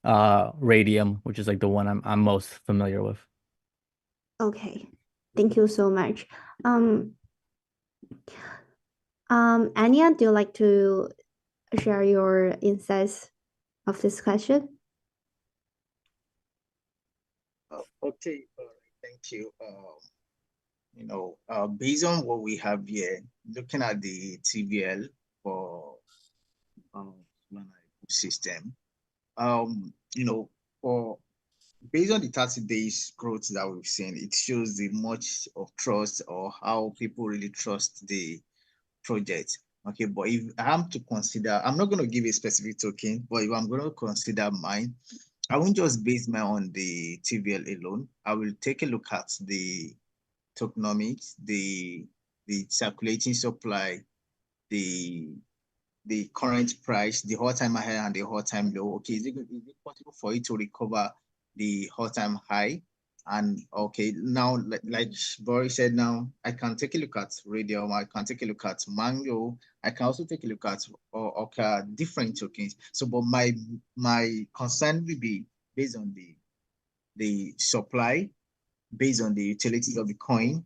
Radium, which is like the one I'm most familiar with. Okay, thank you so much. Anya, do you like to share your insights of this question? Okay, all right, thank you. Based on what we have here, looking at the TVL for Solana ecosystem, for based on the 30 days growth that we've seen, it shows the much of trust or how people really trust the project. Okay, but if I'm to consider, I'm not going to give a specific token, but if I'm going to consider mine, I won't just base mine on the TVL alone. I will take a look at the tokenomics, the circulating supply, the the current price, the all-time high and the all-time low. Okay, is it possible for it to recover the all-time high? And okay, now like Boris said, now I can take a look at Radium, I can take a look at Mango, I can also take a look at okay, different tokens. So, but my concern will be based on the supply, based on the utilities of the coin,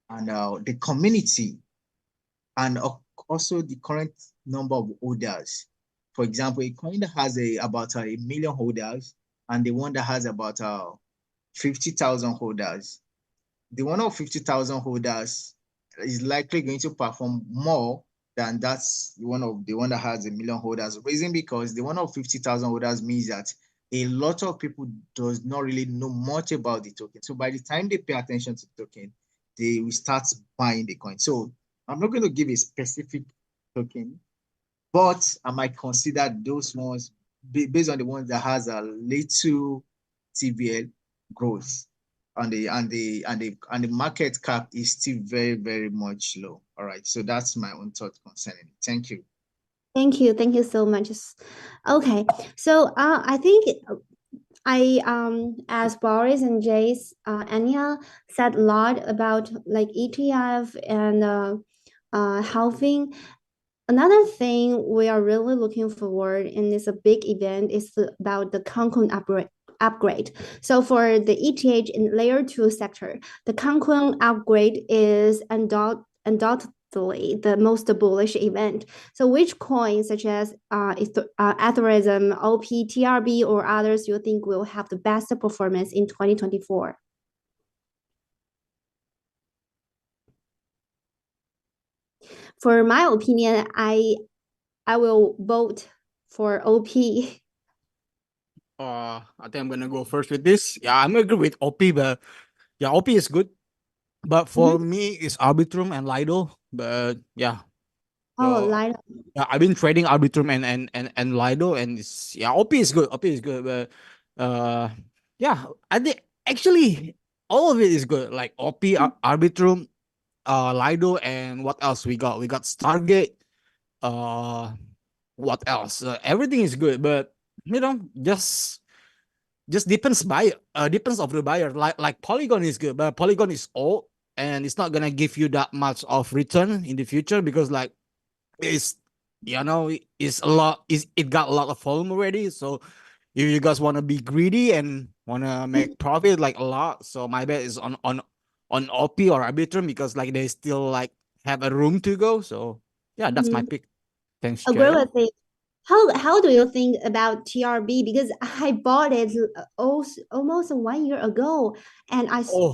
and the community, and also the current number of holders. For example, a coin that has about a million holders and the one that has about 50,000 holders, the one of 50,000 holders is likely going to perform more than that's the one that has a million holders. Reason because the one of 50,000 holders means that a lot of people does not really know much about the token. So by the time they pay attention to the token, they will start buying the coin. So I'm not going to give a specific token, but I might consider those ones based on the ones that has a little TVL growth, and the market cap is still very, very much low. All right, so that's my own thought concerning it. Thank you. Thank you so much. Okay, so I think I as Boris and Jace, Anya said a lot about like ETF and halving. Another thing we are really looking forward in this a big event is about the Cancun upgrade. So for the ETH in layer 2 sector, the Cancun upgrade is undoubtedly the most bullish event. So which coins such as Ethereum, OP, TRB, or others you think will have the best performance in 2024? For my opinion, I will vote for OP. I think I'm gonna go first with this. Yeah, I'm agree with OP, but yeah, OP is good. But for me, it's Arbitrum and Lido. But yeah, Oh, so Lido. yeah, I've been trading Arbitrum and Lido, and it's yeah, OP is good. OP is good, but yeah, I think actually all of it is good. Like OP, Arbitrum, Lido, and what else we got? We got Stargate. uh what else? Everything is good, but just depends buyer, depends of the buyer. Like Polygon is good, but Polygon is old and it's not gonna give you that much of return in the future because like it's it's a lot, it got a lot of volume already. So if you guys want to be greedy and want to make profit like a lot, so my bet is on OP or Arbitrum because like they still like have a room to go. So yeah, that's my Mhm. pick. Thanks, Agree Jay. with it. How do you think about TRB? Because I bought it almost 1 year ago, and Oh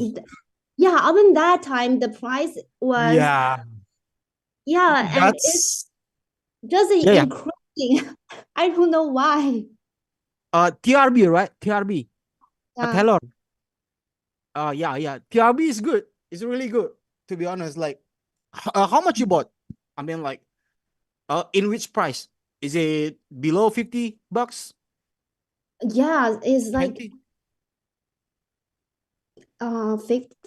yeah, even that time the price was, yeah, yeah, and it's that's just yeah. increasing. I don't know why. TRB, right? TRB. Yeah, Taylor. Yeah. TRB is good. It's really good. To be honest, like, how much you bought? I mean, like, in which price? Is it below $50? yeah, it's like 20?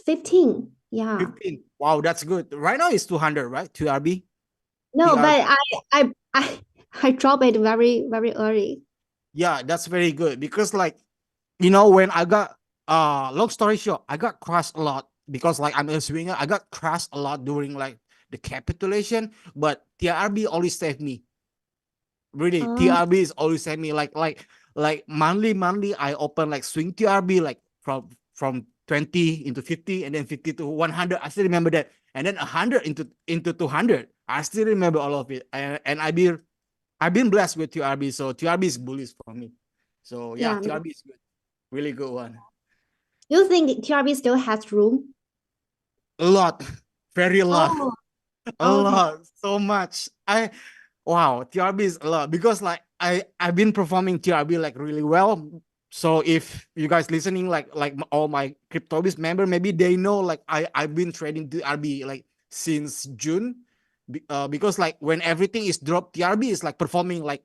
15. Yeah. 15? Wow, that's good. Right now it's 200, right? TRB. No, TRB. but I I drop it very very early. Yeah, that's very good because like when I got long story short, I got crushed a lot because like I'm a swinger. I got crushed a lot during like the capitulation, but TRB always saved me. Really, Oh, TRB is always saved me. Like monthly I open like swing TRB like from 20 into 50 and then 50 to 100. I still remember that. And then 100 into 200. I still remember all of it. And I've been blessed with TRB, so TRB is bullish for me. So yeah, yeah. TRB is good. Really good one. You think TRB still has room? A lot. Very lot. Oh, A okay. lot. So much. Wow, TRB is a lot because like I've been performing TRB like really well. So if you guys listening like all my CryptoBeast member, maybe they know like I've been trading TRB like since June. Because like when everything is dropped, TRB is like performing like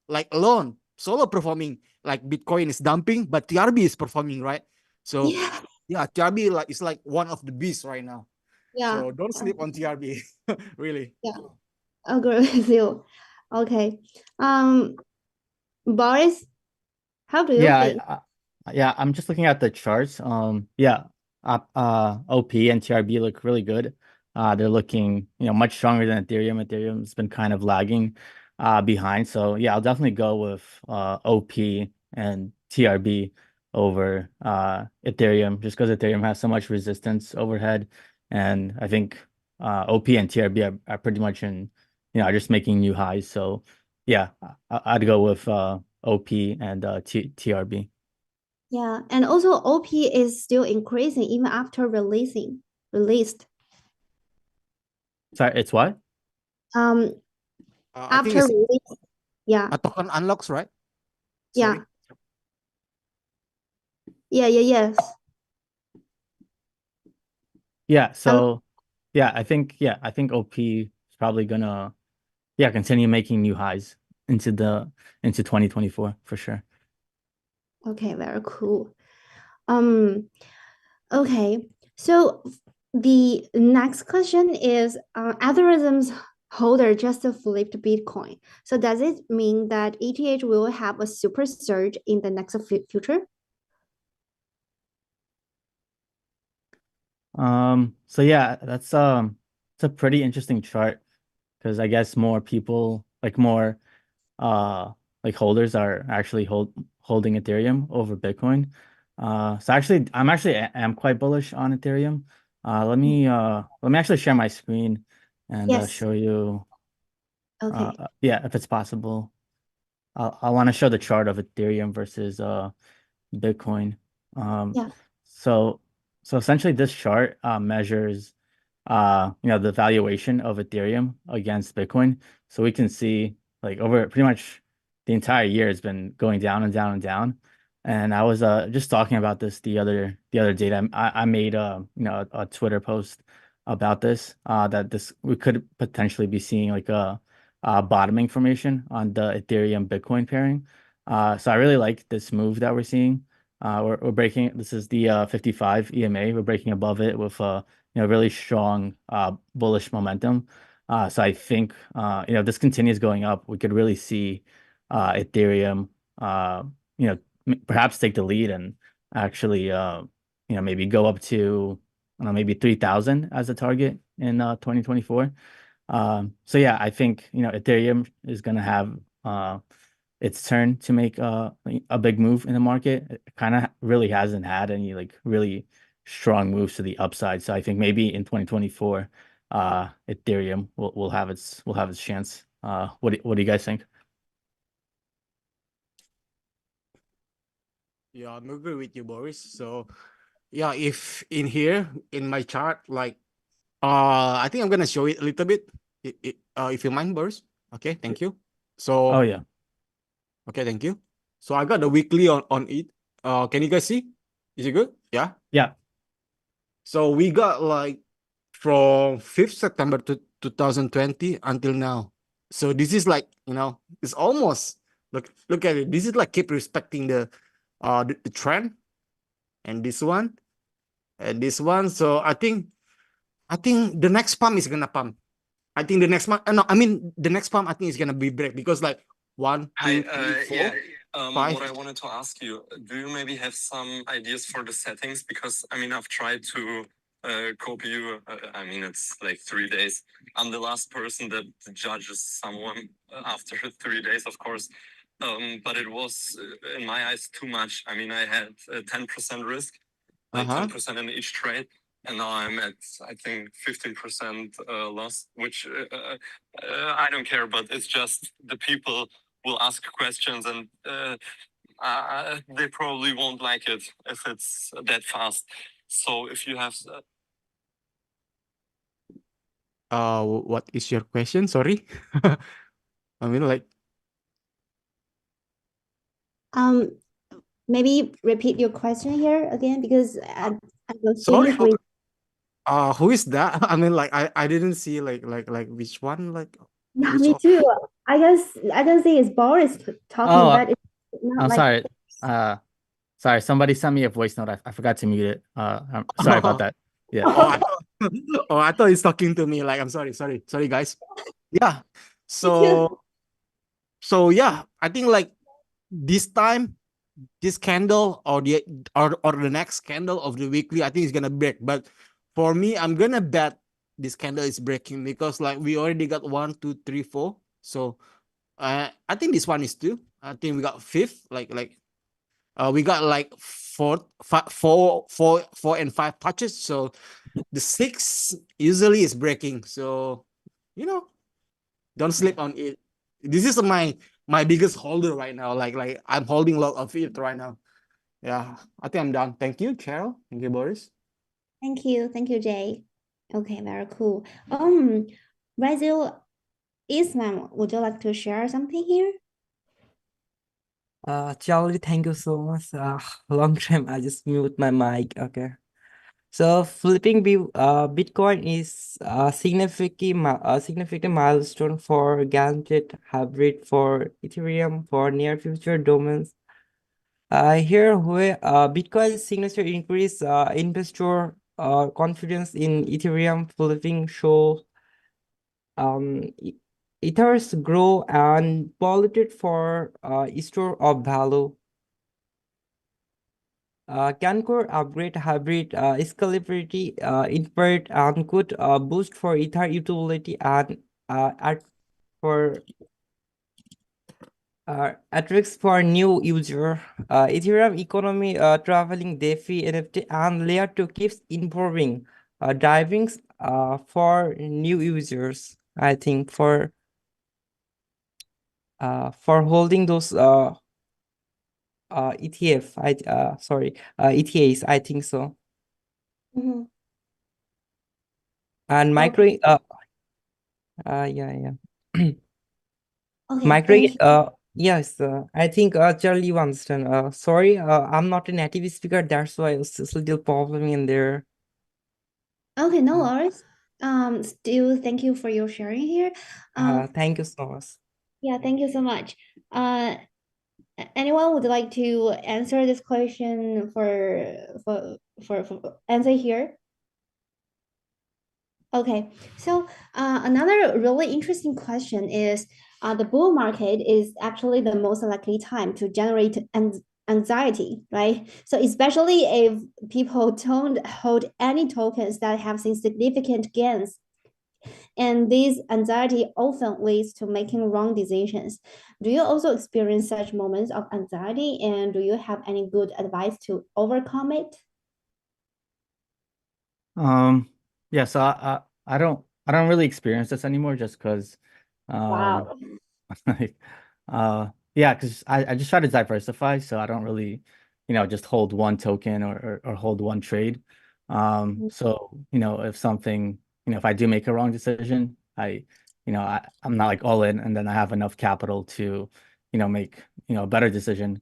like alone, solo performing. Like Bitcoin is dumping, but TRB is performing, right? So Yeah, yeah, TRB like is like one of the beasts right now. yeah, So don't sleep on TRB, really. yeah. Agree with you. Okay. Um, Boris, how do you Yeah, think? yeah, I'm just looking at the charts. Yeah, OP and TRB look really good. They're looking, much stronger than Ethereum. Ethereum's been kind of lagging behind. So yeah, I'll definitely go with OP and TRB over Ethereum just because Ethereum has so much resistance overhead. And I think OP and TRB are pretty much are just making new highs. So yeah, I'd go with OP and TRB. Yeah, and also OP is still increasing even after released. Sorry, it's what? Um, I think after it's release, yeah, a token unlocks, right? yeah, Sorry. yes. Yeah, Um, so I think OP is probably gonna continue making new highs into 2024 for sure. okay, very cool. Um, okay, so the next question is, algorithms holder just flipped Bitcoin. So does it mean that ETH will have a super surge in the next future? So yeah, it's a pretty interesting chart because I guess more people more uh like holders are actually holding Ethereum over Bitcoin. So actually I'm quite bullish on Ethereum. Let me actually share my screen and Yes. show you Okay. yeah, if it's possible. I want to show the chart of Ethereum versus Bitcoin. Um, Yeah. so essentially this chart measures the valuation of Ethereum against Bitcoin. So we can see like over pretty much the entire year it's been going down and down and down. And I was just talking about this the other day. I made a Twitter post about this that this we could potentially be seeing like a bottoming formation on the Ethereum Bitcoin pairing. So I really like this move that we're seeing. We're breaking. This is the 55 EMA. We're breaking above it with really strong bullish momentum. So I think if this continues going up, we could really see Ethereum perhaps take the lead and actually maybe go up to maybe 3,000 as a target in 2024. So yeah, I think Ethereum is gonna have its turn to make a big move in the market. It kind of really hasn't had any like really strong moves to the upside. So I think maybe in 2024, Ethereum will have its chance. What do you guys think? Yeah, I'm agree with you, Boris. So yeah, if in here in my chart, like I think I'm gonna show it a little bit. If you mind, Boris. Okay, thank you. Oh So yeah, okay, thank you. So I got the weekly on it. Can you guys see? Is it good? Yeah. yeah. So we got like from 5th September to 2020 until now. So this is like, it's almost look at it. This is like keep respecting the trend, and this one and this one. So I think the next pump is gonna pump. I think the next month, no, I mean the next pump I think is gonna be break because like one, Hi, two, three, four, yeah. five. What I wanted to ask you, do you maybe have some ideas for the settings? Because I mean, I've tried to copy you. I mean, it's like 3 days. I'm the last person that judges someone after 3 days, of course. But it was, in my eyes, too much. I mean, I had 10% risk, like Uh-huh. 10% in each trade. And now I'm at, I think, 15% loss, which I don't care, but it's just the people will ask questions and they probably won't like it if it's that fast. So if you have What is your question? Sorry. I mean, like, Um, maybe repeat your question here again because I don't sorry. think we. Who is that? I mean, like, I didn't see like which one, like Yeah, which me of. too. I guess I don't think it's Boris talking, Oh, but it's not I'm like. sorry. Sorry. Somebody sent me a voice note. I forgot to mute it. I'm sorry about that. Yeah. Oh, I thought, oh, I thought he's talking to me. Like, I'm sorry, guys. Yeah. Me too. So yeah, I think like this time, this candle or the next candle of the weekly, I think it's gonna break. But for me, I'm gonna bet this candle is breaking because like we already got 1, 2, 3, 4. So I think this one is two. I think we got fifth. We got like four and five touches. So the six usually is breaking. So don't sleep on it. This is my biggest holder right now. Like I'm holding a lot of it right now. Yeah, I think I'm done. Thank you, Cheryl. Thank you, Boris. Thank you, Jay. Okay, very cool. Raisul, Islam, would you like to share something here? Charlie, thank you so much. Long time I just mute my mic. Okay. So flipping Bitcoin is a significant milestone for guaranteed hybrid for Ethereum for near future domains. Here where Bitcoin signature increase investor confidence in Ethereum flipping show Ethers grow and polluted for store of value. Cancor upgrade hybrid scalability input and could boost for Ether utility and for at risk for new user. Ethereum economy traveling DeFi NFT and layer 2 keeps improving. Divings for new users. I think for holding those ETF. ETAs. I think so. Mhm. And micro Okay. yeah. Okay, Micro thank you. yes, I think Charlie you understand. Sorry, I'm not a native speaker, that's why it's a little problem in there. Okay, no worries. Still, thank you for your sharing here. Thank you so much. Yeah, thank you so much. Anyone would like to answer this question for answer here? Okay, so another really interesting question is the bull market is actually the most likely time to generate anxiety, right? So especially if people don't hold any tokens that have seen significant gains. And this anxiety often leads to making wrong decisions. Do you also experience such moments of anxiety? And do you have any good advice to overcome it? Um, yeah, so I don't really experience this anymore just because Wow. like yeah, because I just try to diversify, so I don't really, just hold one token or hold one trade. So, if something, if I do make a wrong decision, I'm not like all in and then I have enough capital to, make, a better decision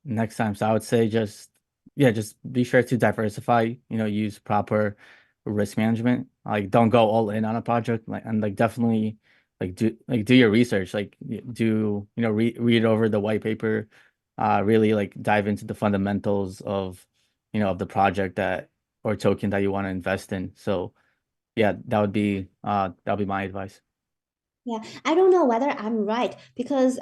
next time. So I would say just yeah, just be sure to diversify, use proper risk management. Like don't go all in on a project, like and like definitely do your research, like do read over the white paper, really like dive into the fundamentals of of the project that or token that you want to invest in. So yeah, that would be my advice. Yeah, I don't know whether I'm right because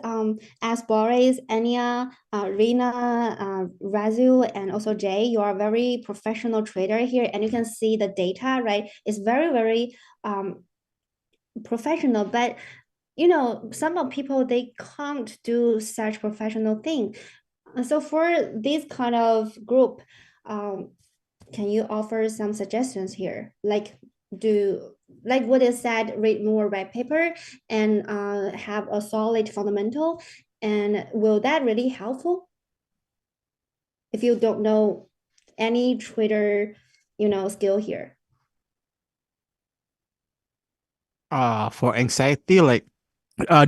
as Boris, Anya, Rina, Raisul, and also Jay, you are a very professional trader here, and you can see the data, right? It's very, very professional. But some of people they can't do such professional thing. So for this kind of group, um, can you offer some suggestions here? Like do like what is said, read more white paper and have a solid fundamental. And will that really helpful if you don't know any trader, skill here? For anxiety, like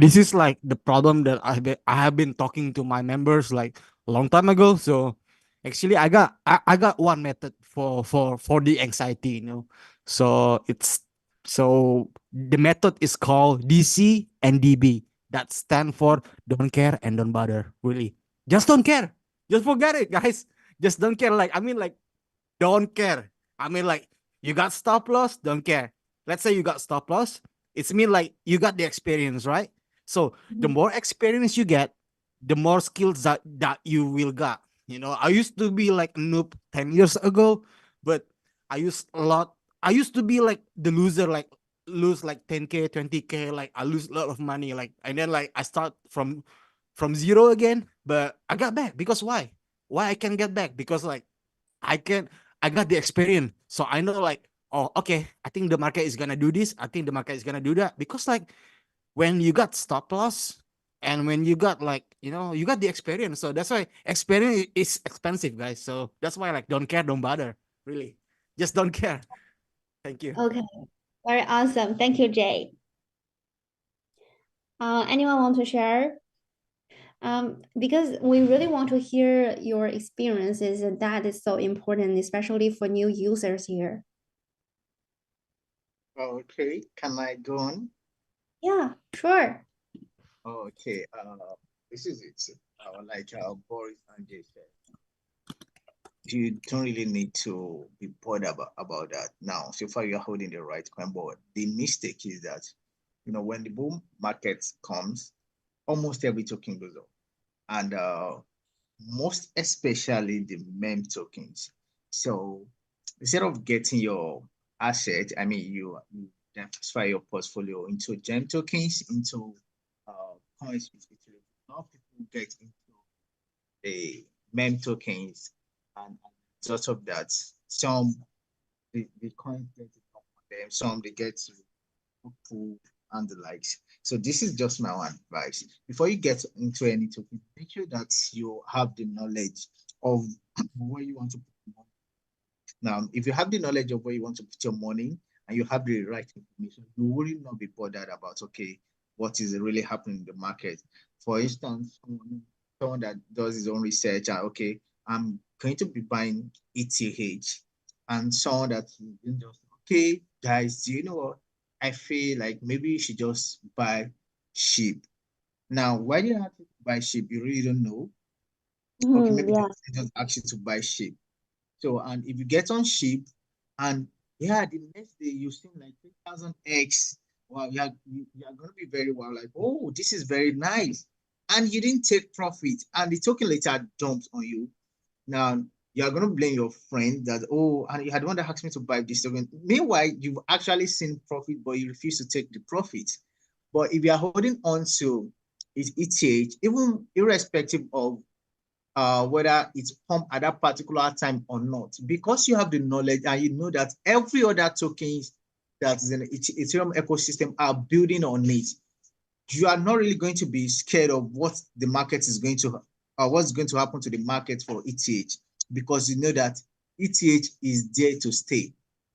this is like the problem that I have been talking to my members like a long time ago. So actually I got one method for the anxiety, So the method is called DC and DB. That stand for don't care and don't bother. Really. Just don't care. Just forget it, guys. Just don't care. Like I mean like don't care. I mean, like, you got stop loss, don't care. Let's say you got stop loss, it's mean like you got the experience, right? So the more experience you get, the more skills that you will got. I used to be like a noob 10 years ago, but I used a lot. I used to be like the loser, like lose like 10K, 20K, like I lose a lot of money, like and then like I start from zero again, but I got back because why? Why I can get back? Because like I can I got the experience. So I know like, oh, okay, I think the market is gonna do this. I think the market is gonna do that. Because like when you got stop loss and when you got like, you got the experience. So that's why experience is expensive, guys. So that's why like don't care, don't bother. Really. Just don't care. Thank you. Okay, very awesome. Thank you, Jay. Anyone want to share? Because we really want to hear your experiences, and that is so important, especially for new users here. Okay, can I go on? Yeah, sure. Okay, this is it. Like Boris and Jay said, you don't really need to be bothered about that. Now, so far you're holding the right coin, but the mistake is that, when the boom market comes, almost every token goes up. And most especially the meme tokens. So instead of getting your asset, I mean, you diversify your portfolio into gem tokens, into coins with utility. Now people get into the meme tokens, and sort of that, some the coins get it up on them, some they get to pool and the likes. So this is just my one advice. Before you get into any topic, make sure that you have the knowledge of where you want to put your money. Now, if you have the knowledge of where you want to put your money and you have the right information, you will not be bothered about, okay, what is really happening in the market. For instance, someone that does his own research, and okay, I'm going to be buying ETH, and someone that just, okay, guys, do you know what? I feel like maybe you should just buy sheep. Now, why do you have to buy sheep? You really don't know. Okay, maybe Yeah. they just ask you to buy sheep. So, and if you get on sheep and Yeah, the next day you seem like 3,000x. Wow, you are going to be very well. Like, oh, this is very nice, and you didn't take profit, and the token later dumps on you. Now you are going to blame your friend that, oh, and you had one that asked me to buy this token. Meanwhile, you've actually seen profit, but you refuse to take the profit. But if you are holding on to its ETH, even irrespective of whether it's pumped at that particular time or not, because you have the knowledge and you know that every other tokens that is in the Ethereum ecosystem are building on it, you are not really going to be scared of what the market is going to, or what's going to happen to the market for ETH, because you know that ETH is there to stay.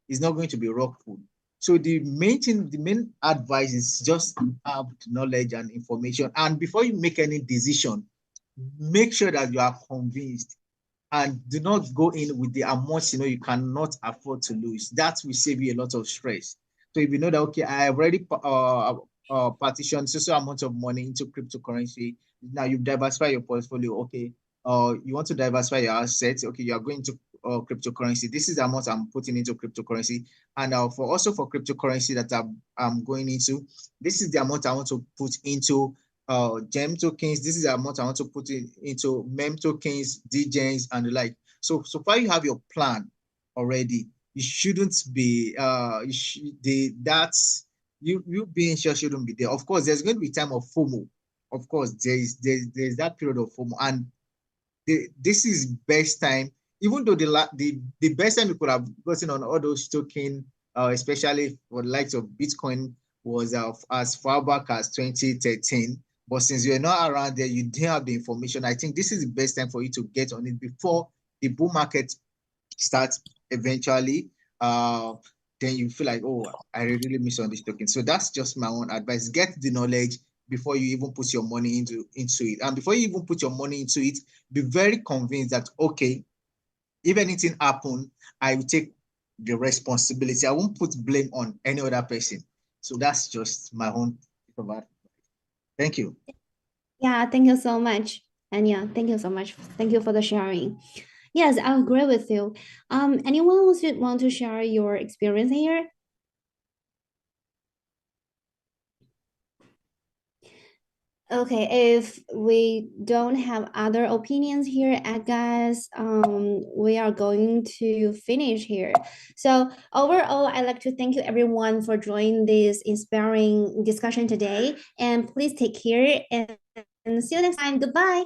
It's not going to be rock food. So the main thing, the main advice is just have knowledge and information. And before you make any decision, make sure that you are convinced and do not go in with the amount you know you cannot afford to lose. That will save you a lot of stress. So if you know that, okay, I have already partitioned so amount of money into cryptocurrency, now you've diversified your portfolio. Okay, you want to diversify your assets. Okay, you are going to cryptocurrency. This is the amount I'm putting into cryptocurrency, and for cryptocurrency that I'm going into, this is the amount I want to put into gem tokens. This is the amount I want to put into mem tokens, dgens, and the like. So far you have your plan already. You shouldn't be you being sure shouldn't be there. Of course, there's going to be time of FOMO. Of course, there's that period of FOMO, and this is best time. Even though the best time you could have gotten on all those tokens, especially for the likes of Bitcoin, was as far back as 2013. But since you're not around there, you didn't have the information. I think this is the best time for you to get on it before the bull market starts eventually. Then you feel like, oh, I really miss on this token. So that's just my own advice. Get the knowledge before you even put your money into it. And before you even put your money into it, be very convinced that, okay, if anything happens, I will take the responsibility. I won't put blame on any other person. So that's just my own advice. Thank you. Yeah, thank you so much. And yeah, thank you so much. Thank you for the sharing. Yes, I agree with you. Anyone else would want to share your experience here? Okay, if we don't have other opinions here, I guess we are going to finish here. So overall, I'd like to thank you everyone for joining this inspiring discussion today. And please take care and see you next time. Goodbye.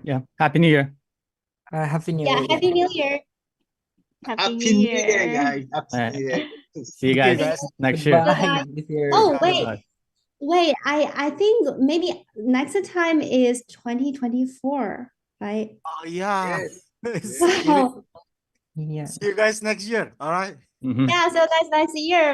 Yeah. Happy New Year. Happy New Yeah, Year. Happy New Year. Happy New New Year, Year. guys. All Happy right. New Year. See you Okay, guys guys. next year. Goodbye Goodbye. this year. Oh, Bye. wait, I think maybe next time is 2024, right? Oh yeah. Yes. See Wow. Yeah. you guys next year. All right. Mhm. Yeah, so guys, next year.